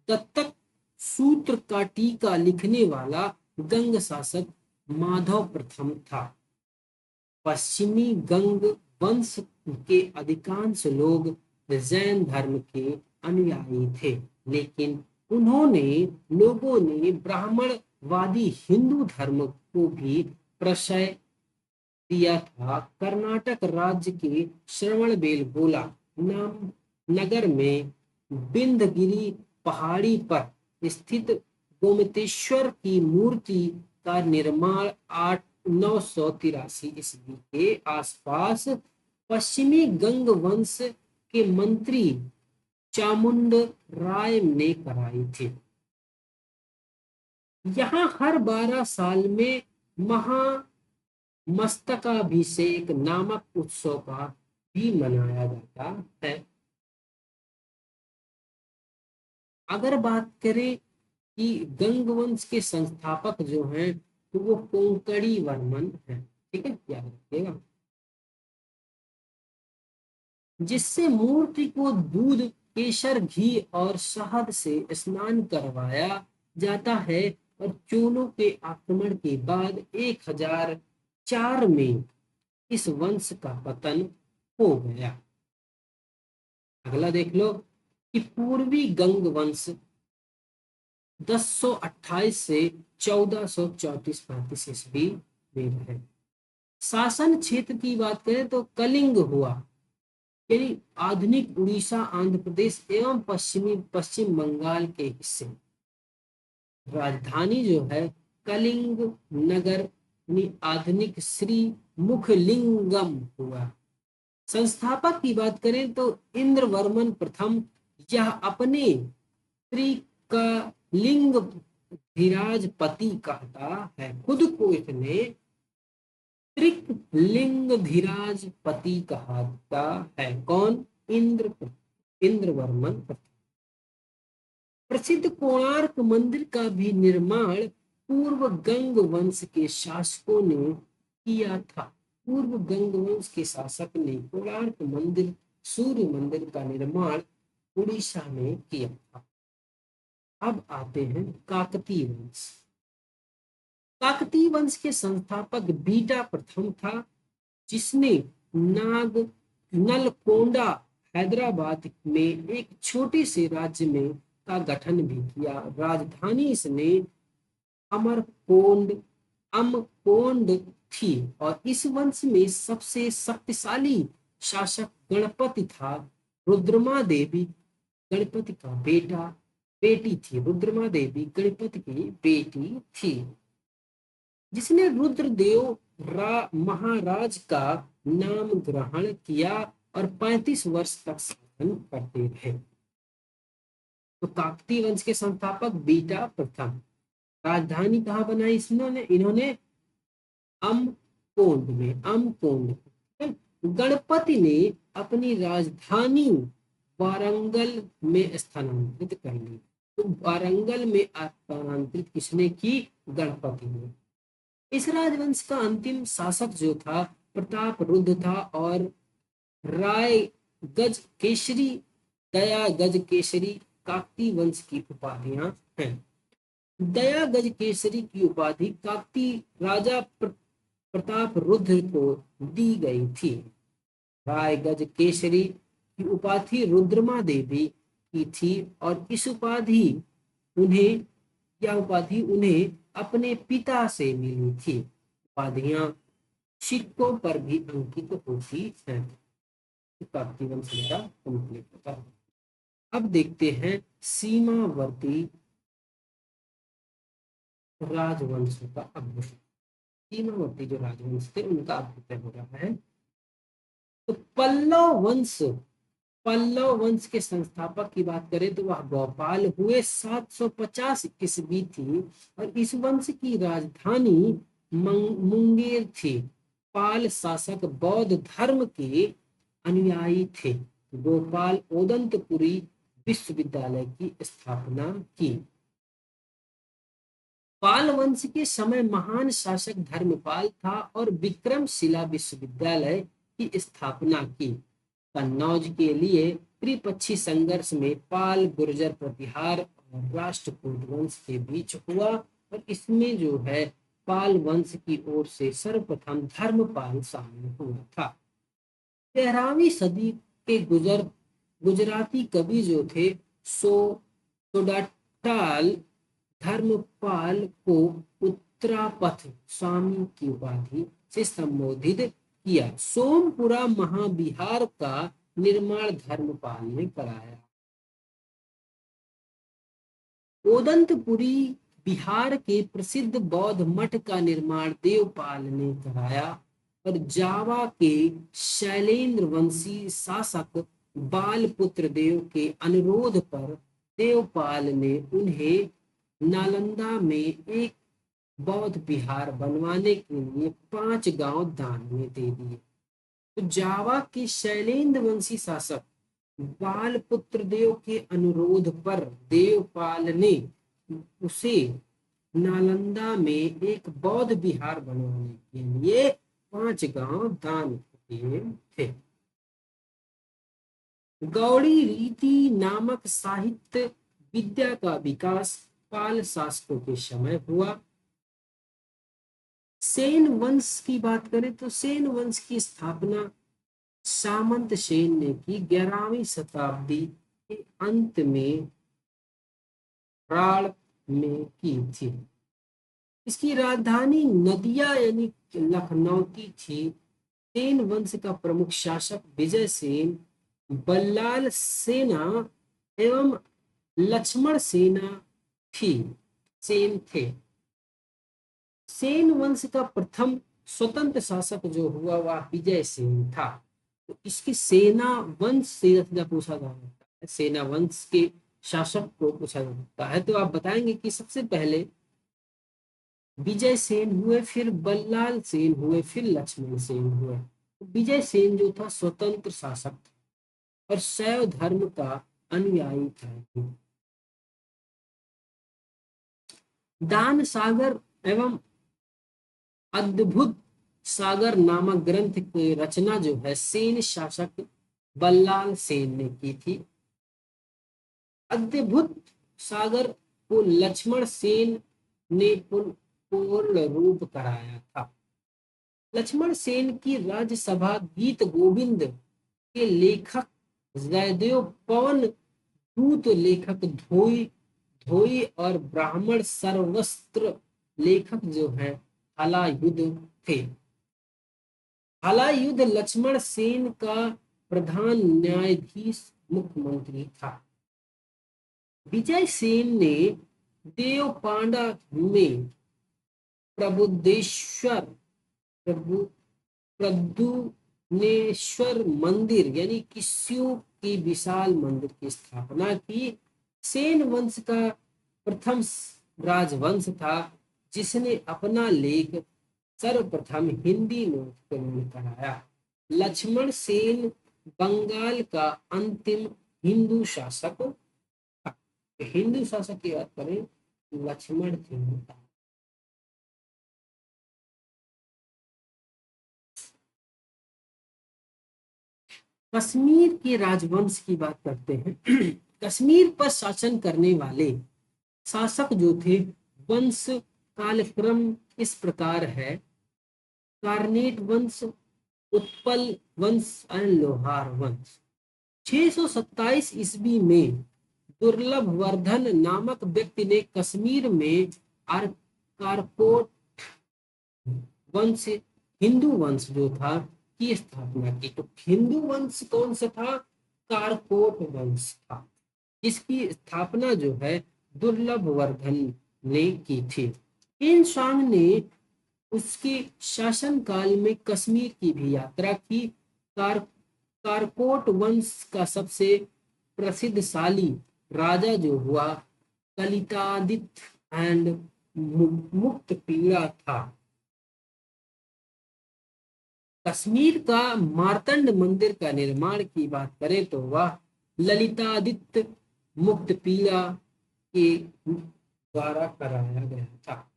दत्तक सूत्र का टीका लिखने वाला गंग शासक माधव प्रथम था। पश्चिमी गंग वंश के अधिकांश लोग जैन धर्म के अनुयायी थे, लेकिन लोगों ने ब्राह्मणवादी हिंदू धर्म को भी प्रश्रय दिया था। कर्नाटक राज्य के श्रवणबेलगोला नाम नगर में बिंदगिरी पहाड़ी पर स्थित गोमतेश्वर की मूर्ति का निर्माण 983 ईस्वी के आसपास पश्चिमी गंग वंश के मंत्री चामुंड राय ने कराई थी। यहाँ हर 12 साल में मस्तकाभिषेक नामक उत्सव का भी मनाया जाता है। अगर बात करें कि गंग वंश के संस्थापक जो हैं तो वो कोंकणी वर्मन है। ठीक है, याद रखिएगा। जिससे मूर्ति को दूध, केसर, घी और शहद से स्नान करवाया जाता है। और चोलों के आक्रमण के बाद 1004 में इस वंश का पतन हो गया। अगला देख लो कि पूर्वी गंग वंश 1028 से 1434-35 ईस्वी में है। शासन क्षेत्र की बात करें तो कलिंग हुआ, यानी आधुनिक उड़ीसा, आंध्र प्रदेश एवं पश्चिम बंगाल के हिस्से। राजधानी जो है कलिंग नगर, यानी आधुनिक श्री मुखलिंगम हुआ। संस्थापक की बात करें तो इंद्रवर्मन प्रथम, यह अपने त्रिकलिंग धीराज पति कहता है। खुद को इसने त्रिकलिंग धीराज पति कहता है। कौन? इंद्रवर्मन प्रथम। प्रसिद्ध कोणार्क मंदिर का भी निर्माण पूर्व गंग वंश के शासकों ने किया था। पूर्व गंग वंश के शासक ने कोणार्क मंदिर, सूर्य मंदिर का निर्माण उड़ीसा में किया था। अब आते हैं काकतीय वंश। काकतीय वंश के संस्थापक बीटा प्रथम था, जिसने नाग नलकोंडा हैदराबाद में एक छोटे से राज्य में का गठन भी किया। राजधानी इसने अमरकोंड अमकोंड थी। और इस वंश में सबसे शक्तिशाली शासक गणपति था। रुद्रमा देवी गणपति का बेटी थी। रुद्रमा देवी गणपति की बेटी थी, जिसने रुद्रदेव महाराज का नाम ग्रहण किया और 35 वर्ष तक शासन करते रहे। तो काकतीय वंश के संस्थापक बीटा प्रथम। राजधानी कहाँ बनाई इन्होंने अमकोंड। गणपति ने अपनी राजधानी वारंगल में स्थानांतरित कर ली। तो वारंगल में स्थानांतरित किसने की? गणपति ने। इस राजवंश का अंतिम शासक जो था प्रताप रुद्र था। और राय गज केसरी, दया गज केसरी काकतीय वंश की उपाधियां हैं। दया गज केसरी की उपाधि काकतीय राजा प्रताप रुद्र को दी गई थी। राय गज केसरी की उपाधि रुद्रमा देवी की थी। और इस उपाधि उन्हें अपने पिता से मिली थी। उपाधियां सिक्कों पर भी अंकित होती हैं। काकतीय वंश का कंप्लीट होता है। अब देखते हैं सीमावर्ती राजवंशों का अभ्युदय। सीमावर्ती जो राजवंश थे उनका अभ्युदय हो रहा है। तो पल्लव वंश के संस्थापक की बात करें तो वह गोपाल हुए। 750 ईस्वी थी। और इस वंश की राजधानी मुंगेर थी। पाल शासक बौद्ध धर्म के अनुयायी थे। गोपाल ओदंतपुरी विश्वविद्यालय की स्थापना की। पाल वंश के समय महान शासक धर्मपाल था और विक्रमशिला विश्वविद्यालय की स्थापना की। कन्नौज के लिए त्रिपक्षी संघर्ष में पाल गुर्जर प्रतिहार और राष्ट्रकूट वंश के बीच हुआ। और इसमें जो है पाल वंश की ओर से सर्वप्रथम धर्मपाल शामिल हुआ था। 13वीं सदी के गुजराती कवि जो थे सोडाटाल धर्मपाल को उत्तरापथ स्वामी की उपाधि से संबोधित किया। सोमपुरा महाविहार का निर्माण धर्मपाल ने कराया। ओदंतपुरी बिहार के प्रसिद्ध बौद्ध मठ का निर्माण देवपाल ने कराया। और जावा के शैलेंद्र वंशी शासक बालपुत्र देव के अनुरोध पर देवपाल ने उन्हें नालंदा में एक बौद्ध विहार बनवाने के लिए 5 गांव दान में दे दिए। तो जावा के शैलेंद्र वंशी शासक बालपुत्र देव के अनुरोध पर देवपाल ने उसे नालंदा में एक बौद्ध विहार बनवाने के लिए 5 गांव दान किए थे। गौड़ी रीति नामक साहित्य विद्या का विकास पाल शासकों के समय हुआ। सेन वंश की बात करें तो सेन वंश की स्थापना सामंत सेन ने की 11वीं शताब्दी के अंत में राड़ में की थी। इसकी राजधानी नदिया यानी लखनौती थी। सेन वंश का प्रमुख शासक विजय सेन, बल्लाल सेना एवं लक्ष्मण सेना सेन थे। सेन वंश का प्रथम स्वतंत्र शासक जो हुआ वह विजय सेन था। तो इसकी सेना वंश से पूछा जा सकता है, सेना वंश के शासक को पूछा जा सकता है। तो आप बताएंगे कि सबसे पहले विजय सेन हुए, फिर बल्लाल सेन हुए, फिर लक्ष्मण सेन हुए। तो विजय सेन जो था स्वतंत्र शासक था और शैव धर्म का अनुयायी था। दान सागर एवं अद्भुत सागर नामक ग्रंथ की रचना जो है सेन शासक बल्लाल सेन ने की थी। अद्भुत सागर को लक्ष्मण सेन ने पूर्ण रूप कराया था। लक्ष्मण सेन की राज्यसभा गीत गोविंद के लेखक जयदेव पवन दूत लेखक धोई धोई और ब्राह्मण सर्वस्त्र लेखक जो है हलायुद्ध थे। हलायुद्ध लक्ष्मण सेन का प्रधान न्यायाधीश मुख्यमंत्री था। विजय सेन ने देवपांडा में प्रबुद्धेश्वर प्रद्युम्नेश्वर मंदिर यानी कि शिव की विशाल मंदिर की स्थापना की। सेन वंश का प्रथम राजवंश था जिसने अपना लेख सर्वप्रथम हिंदी में उत्कीर्ण कराया। लक्ष्मण सेन बंगाल का अंतिम हिंदू शासक था। हिंदू शासक की बात करें लक्ष्मण सेन था। कश्मीर के राजवंश की बात करते हैं। कश्मीर पर शासन करने वाले शासक जो थे वंश कालक्रम इस प्रकार है। कार्नेट वंश, उत्पल वंश और लोहार वंश। 627 ईस्वी में दुर्लभ वर्धन नामक व्यक्ति ने कश्मीर में कारकोट वंश हिंदू वंश जो था की स्थापना की। तो हिंदू वंश कौन सा था? कारकोट वंश था। इसकी स्थापना जो है दुर्लभ वर्धन ने की थी। इन सांग ने उसके शासन काल में कश्मीर की भी यात्रा की। कारकोट वंश का सबसे प्रसिद्धशाली राजा जो हुआ कलितादित्य एंड मुक्त पीड़ा था। कश्मीर का मार्तंड मंदिर का निर्माण की बात करें तो वह ललितादित्य मुक्त पीड़ा के द्वारा कराया गया था।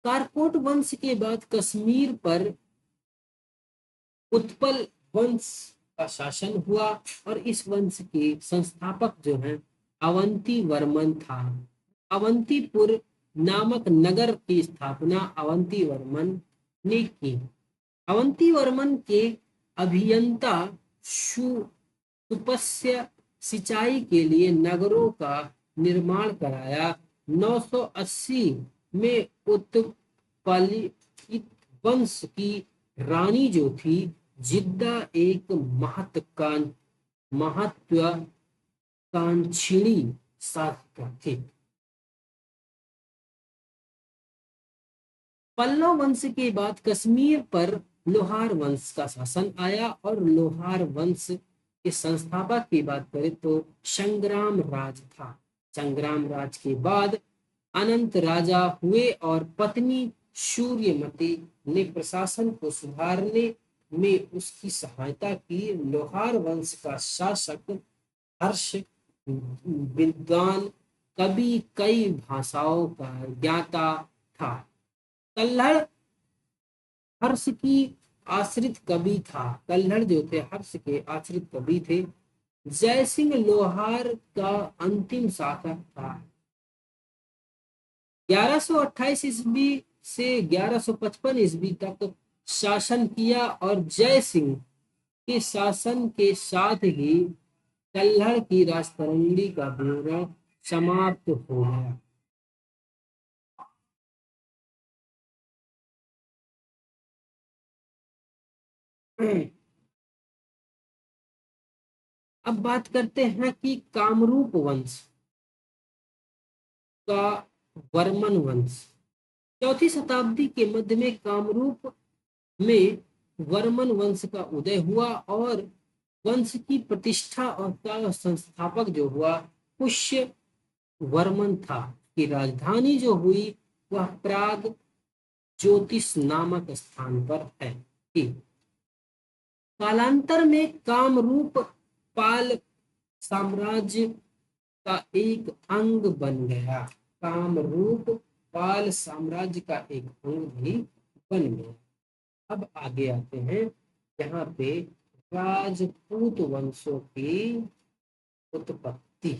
कारकोट वंश के बाद कश्मीर पर उत्पल वंश का शासन हुआ और इस वंश के संस्थापक जो हैं अवंती वर्मन था। अवंतीपुर नामक नगर की स्थापना अवंती वर्मन ने की। अवंती वर्मन के अभियंता सुपस्य सिंचाई के लिए नगरों का निर्माण कराया। 980 में उत्पलित वंश की रानी जो थी जिद्दा एक महत्वाकांक्षिणी शासक थी। पल्लव वंश के बाद कश्मीर पर लोहार वंश का शासन आया और लोहार वंश के संस्थापक की बात करें तो संग्राम राज था। संग्राम राज के बाद अनंत राजा हुए और पत्नी सूर्यमती ने प्रशासन को सुधारने में उसकी सहायता की। लोहार वंश का शासक हर्ष विद्वान कवि, कई भाषाओं का ज्ञाता था। कल्हड़ हर्ष की आश्रित कवि था। कल्हड़ जो थे हर्ष के आश्रित कवि थे। जयसिंह लोहार का अंतिम शासक था। 1128 ईस्वी से 1155 ईस्वी तक शासन किया और जय सिंह के शासन के साथ ही कल्हड़ की राजतरंगी का विवरण समाप्त हो गया। अब बात करते हैं कि कामरूप वंश का वर्मन वंश। चौथी शताब्दी के मध्य में कामरूप में वर्मन वंश का उदय हुआ और वंश की प्रतिष्ठा और का संस्थापक जो हुआ पुष्य वर्मन था। की राजधानी जो हुई वह प्राग ज्योतिष नामक स्थान पर है। कालांतर में कामरूप पाल साम्राज्य का एक अंग बन गया। कामरूप पाल साम्राज्य का एक अंग भी बन गया। अब आगे आते हैं यहाँ पे राजपूत वंशों की उत्पत्ति।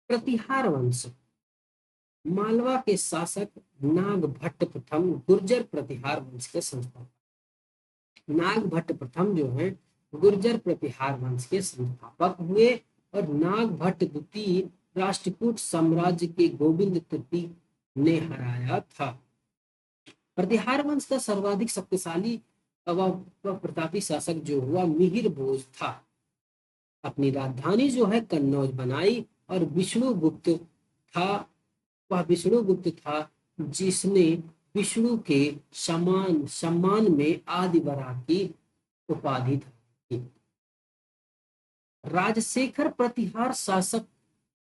प्रतिहार वंश मालवा के शासक नागभट्ट प्रथम गुर्जर प्रतिहार वंश के संस्थापक। नागभट्ट प्रथम जो है गुर्जर प्रतिहार वंश के संस्थापक हुए और नागभट्ट द्वितीय राष्ट्रकूट साम्राज्य के गोविंद तृतीय ने हराया था। प्रतिहार वंश का सर्वाधिक शक्तिशाली व प्रतापी शासक जो हुआ मिहिर भोज था। अपनी राजधानी जो है कन्नौज बनाई और विष्णुगुप्त था। वह विष्णुगुप्त था जिसने विष्णु के सम्मान में आदिवराह की उपाधि थी। राजशेखर प्रतिहार शासक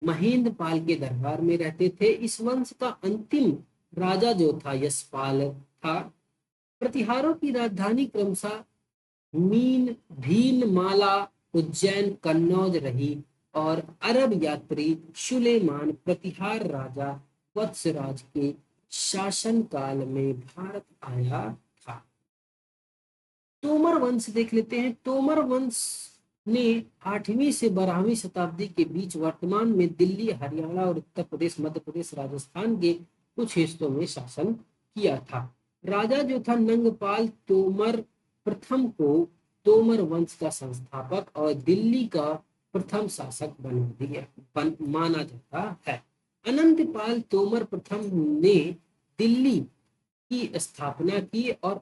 महेंद्र पाल के दरबार में रहते थे। इस वंश का अंतिम राजा जो था यशपाल था। प्रतिहारों की राजधानी क्रमशः मीन भीन माला उज्जैन कन्नौज रही और अरब यात्री सुलेमान प्रतिहार राजा वत्सराज के शासन काल में भारत आया था। तोमर वंश देख लेते हैं। तोमर वंश ने 8वीं से 12वीं शताब्दी के बीच वर्तमान में दिल्ली, हरियाणा और उत्तर प्रदेश, मध्य प्रदेश, राजस्थान के कुछ हिस्सों में शासन किया था। राजा जो था नंगपाल तोमर प्रथम को तोमर वंश का संस्थापक और दिल्ली का प्रथम शासक माना जाता है। अनंतपाल तोमर प्रथम ने दिल्ली की स्थापना की और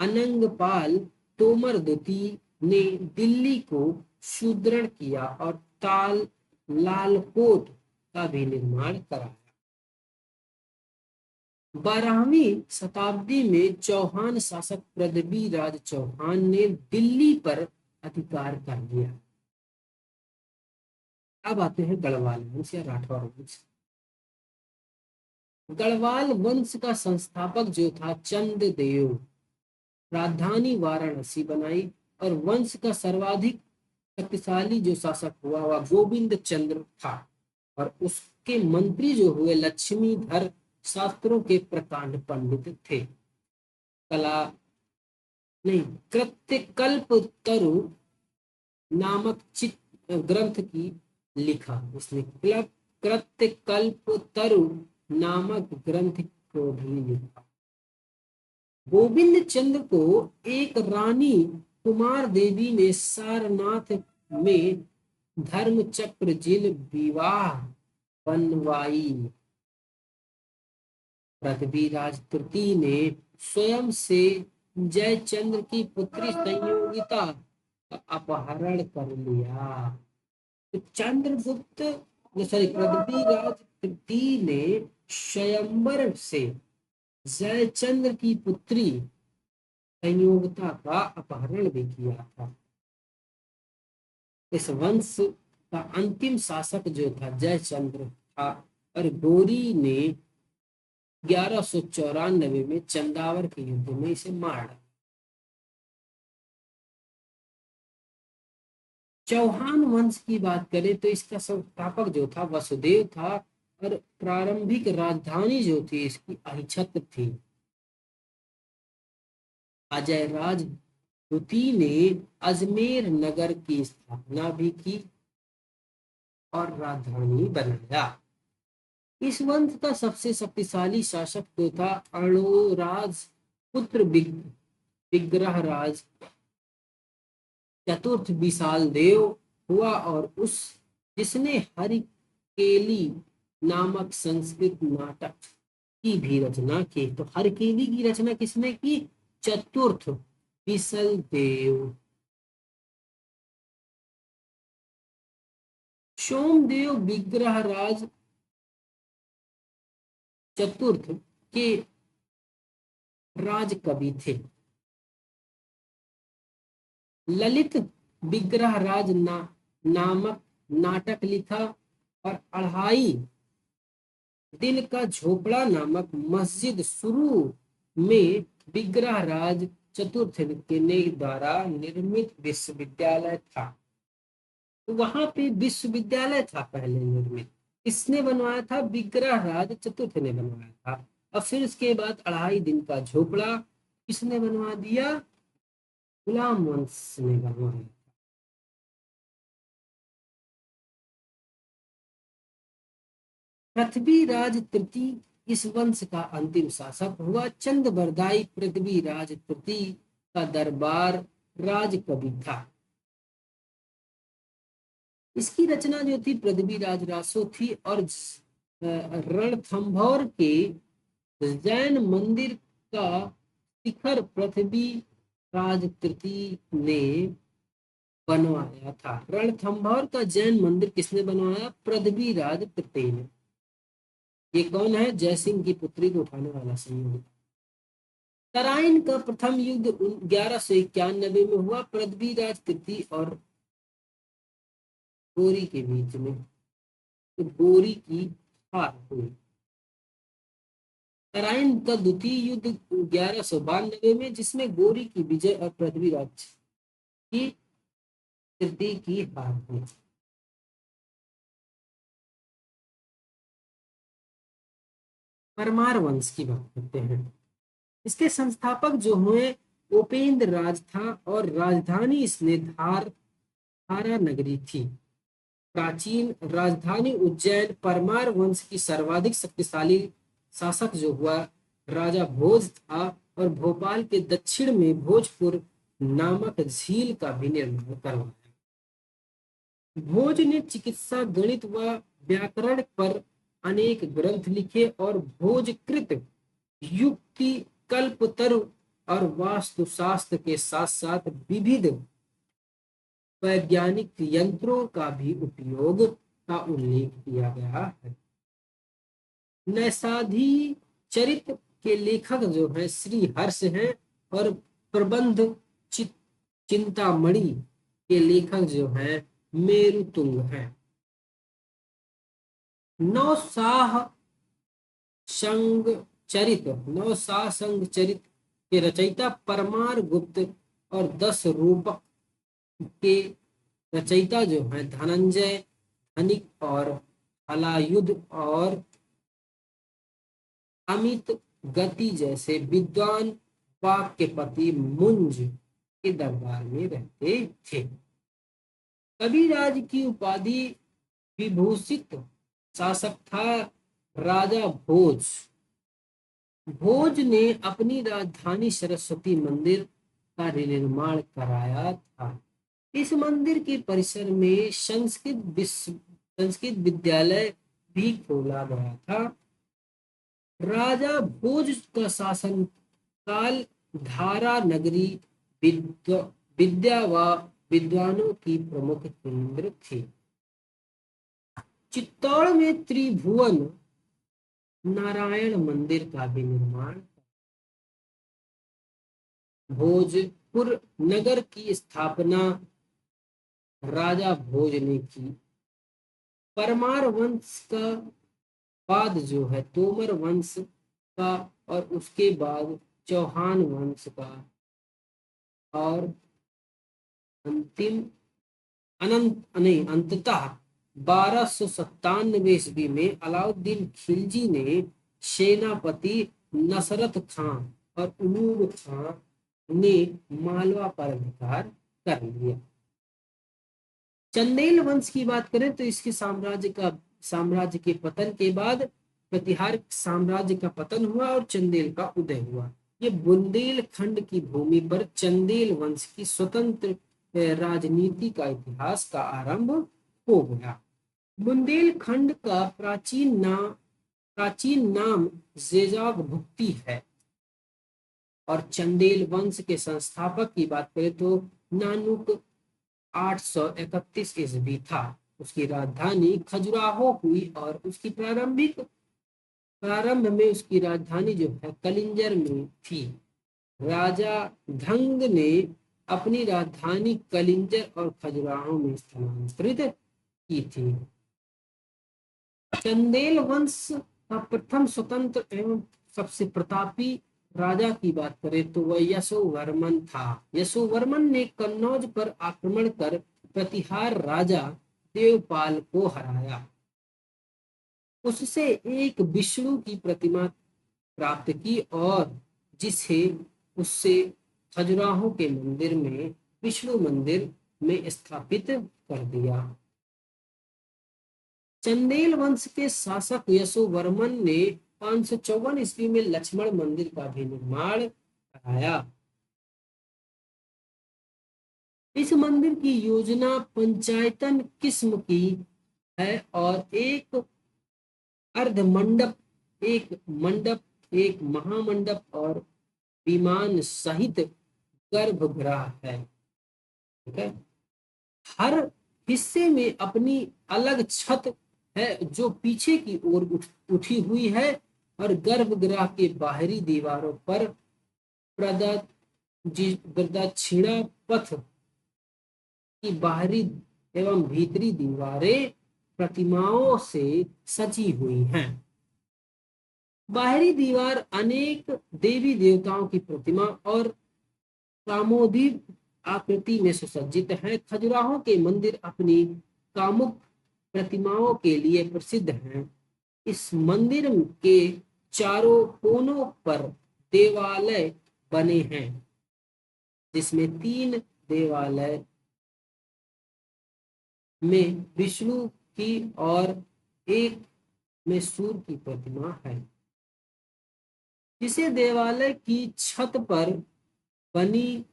अनंगपाल तोमर द्वितीय ने दिल्ली को सुदृढ़ किया और लालकोट का भी निर्माण कराया। 12वीं शताब्दी में चौहान शासक पृथ्वीराज चौहान ने दिल्ली पर अधिकार कर लिया। अब आते हैं गढ़वाल वंश या राठौर वंश। गढ़वाल वंश का संस्थापक जो था चंद्रदेव, राजधानी वाराणसी बनाई और वंश का सर्वाधिक शक्तिशाली जो शासक हुआ वह गोविंद चंद्र था और उसके मंत्री जो हुए लक्ष्मीधर शास्त्रों के प्रकांड पंडित थे। कला नहीं कृत्यकल्प तरु नामक ग्रंथ की लिखा उसने। कृत्यकल्प तरु नामक ग्रंथ को भी लिखा। गोविंद चंद्र को एक रानी कुमार देवी ने सारनाथ में धर्मचक्र जिन विवाह बनवाई। पृथ्वीराज तृतीय ने स्वयं से जयचंद्र की पुत्री संयोगिता का अपहरण कर लिया। तो चंद्रगुप्त पृथ्वीराज तृतीय ने स्वयंवर से जयचंद्र की पुत्री संयोगता का अपहरण भी किया था। इस वंश का अंतिम शासक जो था जयचंद्र था, और गौरी ने 1194 में चंदावर के युद्ध में इसे मार डाला। चौहान वंश की बात करें तो इसका संस्थापक जो था वसुदेव था, और प्रारंभिक राजधानी जो थी इसकी अहिछत्र थी। अजय राज द्वितीय ने अजमेर नगर की स्थापना भी की और राजधानी बनाया। इस वंश का सबसे शक्तिशाली शासक जो था अर्णोराज पुत्र विग्रहराज चतुर्थ विशाल देव हुआ, और उस जिसने हरकेली नामक संस्कृत नाटक की भी रचना की। तो हरकेली की रचना किसने की? चतुर्थ विशाल देव। सोमदेव विग्रहराज चतुर्थ के राज कवि थे। ललित विग्रहराज नामक नाटक लिखा, और 2.5 दिन का झोपड़ा नामक मस्जिद शुरू में विग्रहराज चतुर्थ के द्वारा निर्मित विश्वविद्यालय था। तो वहां पे विश्वविद्यालय था पहले निर्मित। किसने बनवाया था? विग्रहराज चतुर्थ ने बनवाया था। और फिर उसके बाद 2.5 दिन का झोपड़ा किसने बनवा दिया? गुलाम वंश ने बनवाया। पृथ्वीराज तृतीय इस वंश का अंतिम शासक हुआ। चंद्रबरदाई पृथ्वीराज तृतीय का दरबार राज कवि था। इसकी रचना जो थी पृथ्वीराज रासो थी, और रणथंभौर के जैन मंदिर का शिखर पृथ्वीराज तृतीय ने बनवाया था। रणथंभौर का जैन मंदिर किसने बनवाया? पृथ्वीराज तृतीय ने। ये कौन है? जयसिंह की पुत्री को उठाने वाला संयोग। तराइन का प्रथम युद्ध 1191 में हुआ, पृथ्वीराज तृतीय और गोरी के बीच में। तो गोरी की हार हुई। तराइन का द्वितीय युद्ध 1192 में, जिसमें गोरी की विजय और पृथ्वीराज की तृतीय की हार हुई। परमार वंश की बात करते हैं। इसके संस्थापक जो हुए उपेंद्र राज था, और राजधानी इसने धारा नगरी थी। प्राचीन राजधानी उज्जैन। परमार वंश की सर्वाधिक शक्तिशाली शासक जो हुआ राजा भोज था, और भोपाल के दक्षिण में भोजपुर नामक झील का भी निर्माण करवाया। भोज ने चिकित्सा, गणित व व्याकरण पर अनेक ग्रंथ लिखे, और भोजकृत युक्ति, कल्पतरु और वास्तुशास्त्र के साथ साथ विविध वैज्ञानिक यंत्रों का भी उपयोग का उल्लेख किया गया है। नैषाधि चरित के लेखक जो हैं श्री हर्ष हैं, और प्रबंध चिंतामणि के लेखक जो हैं मेरुतुंग हैं। नौशाह संघ चरित के रचयिता परमार गुप्त, और 10 रूपक के रचयिता जो हैं धनंजय, धनिक और हलायुध और अमित गति जैसे विद्वान वाक्यपति मुंज के दरबार में रहते थे। कविराज की उपाधि विभूषित शासक था राजा भोज। भोज ने अपनी राजधानी सरस्वती मंदिर का निर्माण कराया था। इस मंदिर के परिसर में संस्कृत विद्यालय भी खोला गया था। राजा भोज का शासन काल धारा नगरी विद्या व विद्वानों की प्रमुख केंद्र थी। चित्तौड़ में त्रिभुवन नारायण मंदिर का भी निर्माण, भोजपुर नगर की स्थापना राजा भोज ने की। परमार वंश का बाद जो है तोमर वंश का, और उसके बाद चौहान वंश का, और अंतिम अनंत नहीं अंततः 1297 ईस्वी में अलाउद्दीन खिलजी ने सेनापति नसरत खां और उलूग खां ने मालवा पर अधिकार कर लिया। चंदेल वंश की बात करें तो इसके साम्राज्य के पतन के बाद प्रतिहार साम्राज्य का पतन हुआ और चंदेल का उदय हुआ। ये बुंदेलखंड की भूमि पर चंदेल वंश की स्वतंत्र राजनीति का इतिहास का आरंभ हो गया। बुंदेलखंड का प्राचीन नाम जेजाग भुक्ति है। और चंदेल वंश के संस्थापक की बात करें तो नानुक 831 ईस्वी था। उसकी राजधानी खजुराहो हुई और उसकी प्रारंभ में उसकी राजधानी जो है कलिंजर में थी। राजा धंग ने अपनी राजधानी कलिंजर और खजुराहो में स्थानांतरित की थी। चंदेल वंश का प्रथम स्वतंत्र एवं सबसे प्रतापी राजा की बात करें तो वह यशोवर्मन था। यशोवर्मन ने कन्नौज पर आक्रमण कर प्रतिहार राजा देवपाल को हराया। उससे एक विष्णु की प्रतिमा प्राप्त की और जिसे उससे खजुराहो के मंदिर में विष्णु मंदिर में स्थापित कर दिया। चंदेल वंश के शासक यशोवर्मन ने 554 ईस्वी में लक्ष्मण मंदिर का भी निर्माण कराया। इस मंदिर की योजना पंचायतन किस्म की है और एक अर्ध मंडप, एक मंडप, एक महामंडप और विमान सहित गर्भगृह है। ठीक है। हर हिस्से में अपनी अलग छत है जो पीछे की ओर उठी हुई है और गर्भगृह के बाहरी दीवारों पर प्रदक्षिणा पथ की बाहरी एवं भीतरी दीवारें प्रतिमाओं से सजी हुई हैं। बाहरी दीवार अनेक देवी देवताओं की प्रतिमा और कामोदी आकृति में सुसज्जित है। खजुराहो के मंदिर अपनी कामुक प्रतिमाओं के लिए प्रसिद्ध हैं। इस मंदिर के चारों कोनों पर देवालय बने हैं, जिसमें 3 देवालय में विष्णु की और एक में सूर्य की प्रतिमा है। जिसे देवालय की छत पर बनी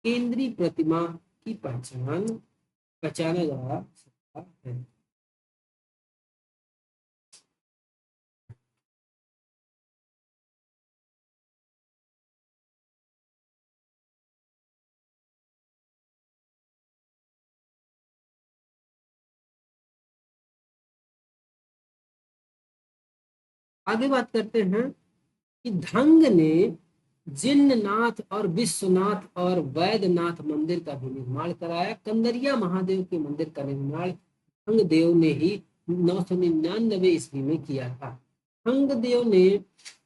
केंद्रीय प्रतिमा की पहचाना जा सकता है। आगे बात करते हैं कि धंग ने जिन्ननाथ और विश्वनाथ और वैद्यनाथ मंदिर का भी निर्माण कराया। कंदरिया महादेव के मंदिर का निर्माण धंग देव ने ही 999 ईस्वी में किया था। धंग देव ने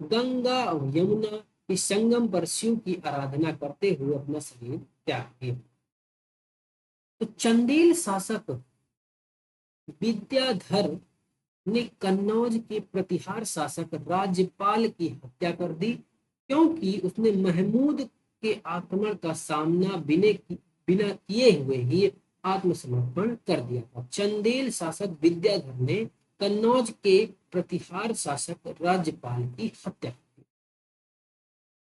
गंगा और यमुना के संगम पर शिव की आराधना करते हुए अपना शरीर त्याग किया। तो चंदेल शासक विद्याधर ने कन्नौज के प्रतिहार शासक राज्यपाल की हत्या कर दी, क्योंकि उसने महमूद के आक्रमण का सामना बिना किए हुए ही आत्मसमर्पण कर दिया था। चंदेल शासक विद्याधर ने कन्नौज के प्रतिहार शासक राज्यपाल की हत्या की।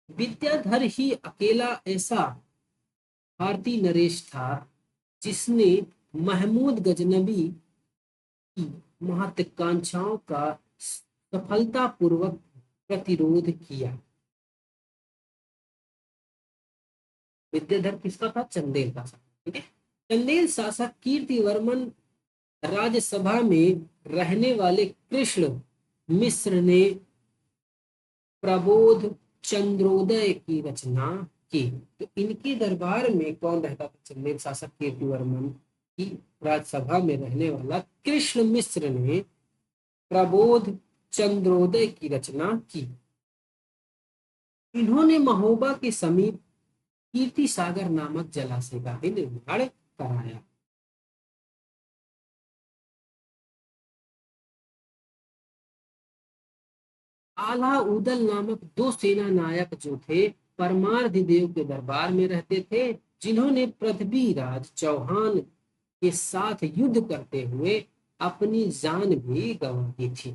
विद्याधर ही अकेला ऐसा भारतीय नरेश था जिसने महमूद गजनबी की महत्वाकांक्षाओं का सफलतापूर्वक प्रतिरोध किया। विद्याधर किसका था? चंदेल का। ठीक है। चंदेल शासक कीर्तिवर्मन राज्यसभा में रहने वाले कृष्ण मिश्र ने प्रबोध चंद्रोदय की रचना की। तो इनके दरबार में कौन रहता था? चंदेल शासक कीर्तिवर्मन की राज्यसभा में रहने वाला कृष्ण मिश्र ने प्रबोध चंद्रोदय की रचना की। इन्होंने महोबा के समीप कीर्ति सागर नामक जलाशय का भी निर्माण कराया। आला उदल नामक दो सेना नायक जो थे परमार्थिदेव के दरबार में रहते थे, जिन्होंने पृथ्वीराज चौहान के साथ युद्ध करते हुए अपनी जान भी गंवा दी थी।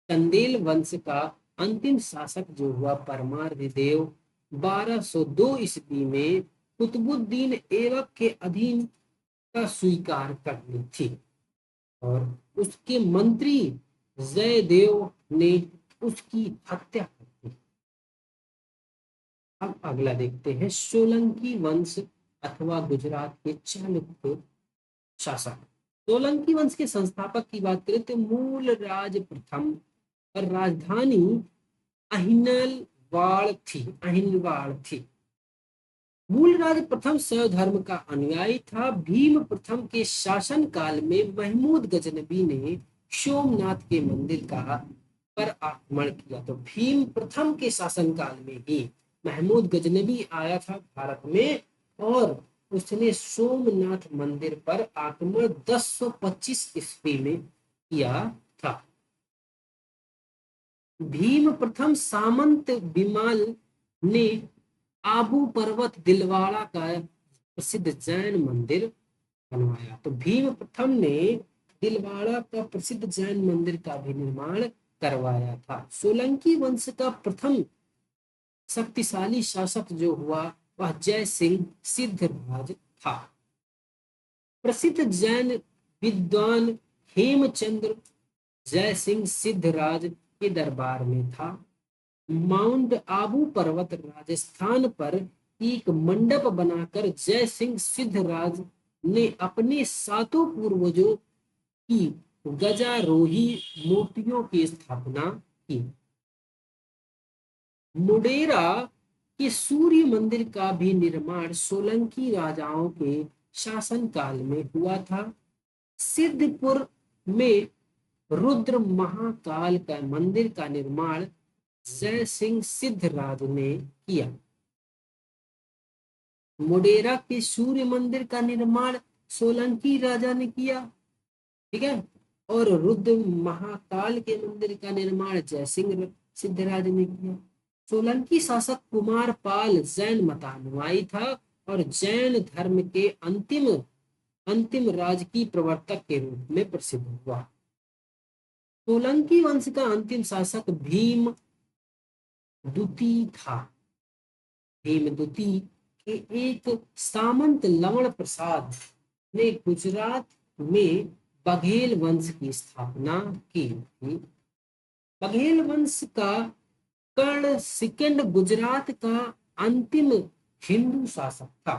चंदेल वंश का अंतिम शासक जो हुआ परमार्थिदेव 1202 ईस्वी में कुतुबुद्दीन ऐबक के अधीन का स्वीकार कर ली थी और उसके मंत्री जयदेव ने उसकी हत्या कर दी। अब अगला देखते हैं सोलंकी वंश अथवा गुजरात के चालुक्य शासक। सोलंकी वंश के संस्थापक की बात करें तो मूल राज प्रथम और राजधानी अहिनवाड़ थी। मूलराज प्रथम शैव धर्म का अनुयायी था। भीम प्रथम के शासन काल में महमूद गजनबी ने सोमनाथ के मंदिर का पर आक्रमण किया। तो भीम प्रथम के शासन काल में ही महमूद गजनबी आया था भारत में और उसने सोमनाथ मंदिर पर आक्रमण 1025 ईस्वी में किया था। भीम प्रथम सामंत बिमाल ने आबू पर्वत दिलवाड़ा का प्रसिद्ध जैन मंदिर बनवाया। तो भीम प्रथम ने दिलवाड़ा का प्रसिद्ध जैन मंदिर का भी निर्माण करवाया था। सोलंकी वंश का प्रथम शक्तिशाली शासक जो हुआ वह जय सिंह सिद्धराज था। प्रसिद्ध जैन विद्वान हेमचंद्र जय सिंह सिद्धराज के दरबार में था। माउंट आबू पर्वत राजस्थान पर एक मंडप बनाकर जय सिंह सिद्धराज ने अपने सातों पूर्वजों की गजारोही मूर्तियों की स्थापना की। मुडेरा के सूर्य मंदिर का भी निर्माण सोलंकी राजाओं के शासनकाल में हुआ था। सिद्धपुर में रुद्र महाकाल का मंदिर का निर्माण जय सिंह सिद्धराज ने किया। मुडेरा के सूर्य मंदिर का निर्माण सोलंकी राजा ने किया, ठीक है। और रुद्र महाकाल के मंदिर का निर्माण जय सिंह सिद्धराज ने किया। सोलंकी शासक कुमार पाल जैन मतानुयायी था और जैन धर्म के अंतिम अंतिम राजकीय प्रवर्तक के रूप में प्रसिद्ध हुआ। सोलंकी वंश का अंतिम शासक भीम द्वितीय था। भीम द्वितीय के एक सामंत लवण प्रसाद ने गुजरात में बघेल वंश की स्थापना की थी। बघेल वंश का कर्ण सिकंद गुजरात का अंतिम हिंदू शासक था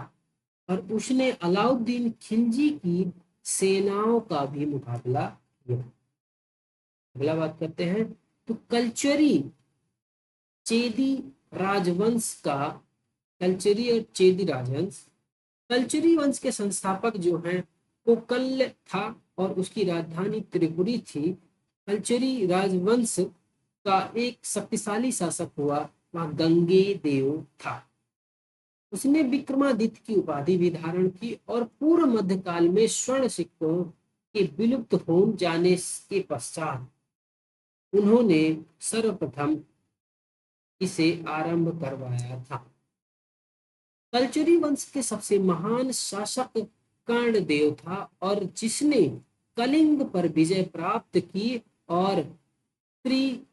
और उसने अलाउद्दीन खिलजी की सेनाओं का भी मुकाबला किया। अगला बात करते हैं तो कल्चरी चेदी राजवंश का कल्चरी और चेदी राजवंश। कल्चरी वंश के संस्थापक जो हैं कोकल्य था और उसकी राजधानी त्रिपुरी थी। कल्चरी राजवंश का एक शक्तिशाली शासक हुआ वह गंगे देव था। उसने विक्रमादित्य की उपाधि भी धारण की और पूर्व मध्यकाल में स्वर्ण सिक्कों के विलुप्त हो जाने के पश्चात उन्होंने सर्वप्रथम इसे आरंभ करवाया था। कल्चरी वंश के सबसे महान शासक कर्णदेव था और जिसने कलिंग पर विजय प्राप्त की और त्रिकलिंगाधिपति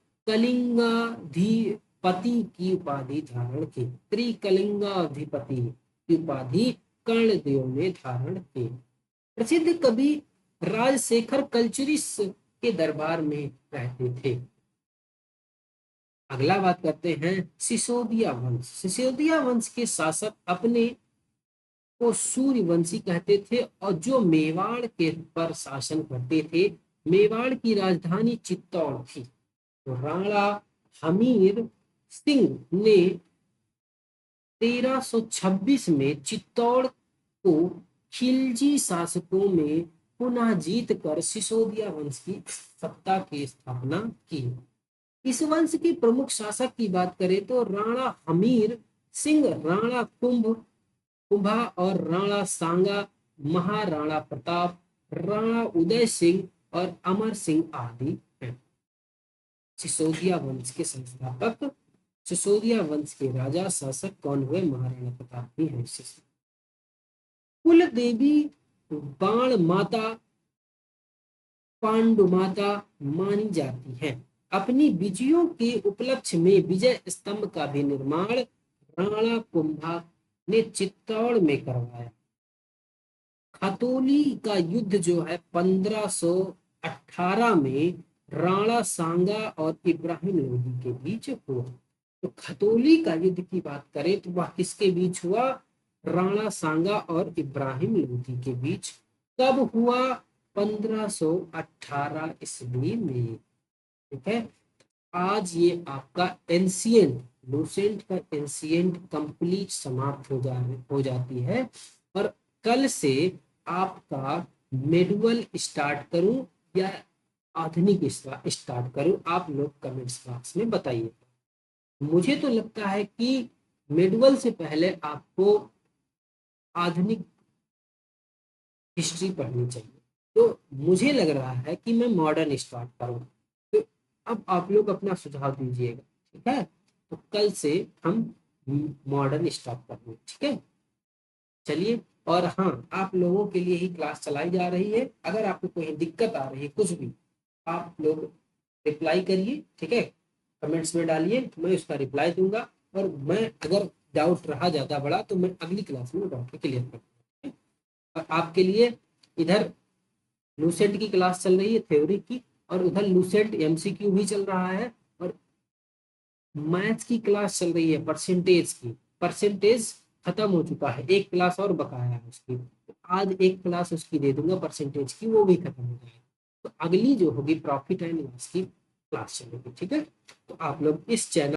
की उपाधि धारण की। त्रिकलिंगाधिपति की उपाधि कर्णदेव ने धारण की। प्रसिद्ध कवि राजशेखर कल्चरी के दरबार में रहते थे। अगला बात करते हैं सिसोदिया वंश। सिसोदिया वंश के शासक अपने को सूर्यवंशी कहते थे और जो मेवाड़ के पर शासन करते थे। मेवाड़ की राजधानी चित्तौड़ थी। तो राणा हमीर सिंह ने 1326 में चित्तौड़ को खिलजी शासकों में पुनः जीत कर सिसोदिया वंश की सत्ता की स्थापना की। इस वंश के प्रमुख शासक की बात करें तो राणा हमीर सिंह, राणा कुंभा और राणा सांगा, महाराणा प्रताप, राणा उदय सिंह और अमर सिंह आदि हैं। सिसोदिया वंश के संस्थापक, सिसोदिया वंश के राजा शासक कौन हुए? महाराणा प्रताप भी हैं। कुल देवी बाण माता पांडु माता मानी जाती है। अपनी विजयों के उपलक्ष्य में विजय स्तंभ का भी निर्माण राणा कुंभा ने चित्तौड़ में करवाया। खतौली का युद्ध जो है 1518 में राणा सांगा और इब्राहिम लोदी के बीच हुआ। तो खतौली का युद्ध की बात करें तो वह किसके बीच हुआ? राणा सांगा और इब्राहिम लोदी के बीच। कब हुआ? 1518 ईस्वी में। ठीक है, आज ये आपका एंशियंट लूसेंट का एंशियंट कंप्लीट समाप्त हो जाती है। और कल से आपका मेडुअल स्टार्ट करूं या आधुनिक स्टार्ट करूं, आप लोग कमेंट्स बॉक्स में बताइए। मुझे तो लगता है कि मेडुअल से पहले आपको आधुनिक हिस्ट्री पढ़नी चाहिए। तो मुझे लग रहा है कि मैं मॉडर्न स्टार्ट करूं। तो अब आप लोग अपना सुझाव दीजिएगा। ठीक है, तो कल से हम मॉडर्न स्टार्ट करेंगे। ठीक है, चलिए। और हाँ, आप लोगों के लिए ही क्लास चलाई जा रही है। अगर आपको कोई दिक्कत आ रही है कुछ भी, आप लोग रिप्लाई करिए। ठीक है, कमेंट्स में डालिए, मैं उसका रिप्लाई दूंगा। और मैं अगर डाउट रहा ज्यादा बड़ा तो मैं अगली क्लास में डाउट क्लियर करूँगा। और आपके लिए इधर लूसेंट की क्लास चल रही है थ्योरी की, और उधर लूसेंट एमसीक्यू भी चल रहा है, और मैथ्स की क्लास चल रही है परसेंटेज की। परसेंटेज खत्म हो चुका है, एक क्लास और बकाया है उसकी। तो आज एक क्लास उसकी दे दूंगा परसेंटेज की, वो भी खत्म हो जाएगी। तो अगली जो होगी प्रॉफिट एंड लॉस की क्लास चलेगी। ठीक है, तो आप लोग इस चैनल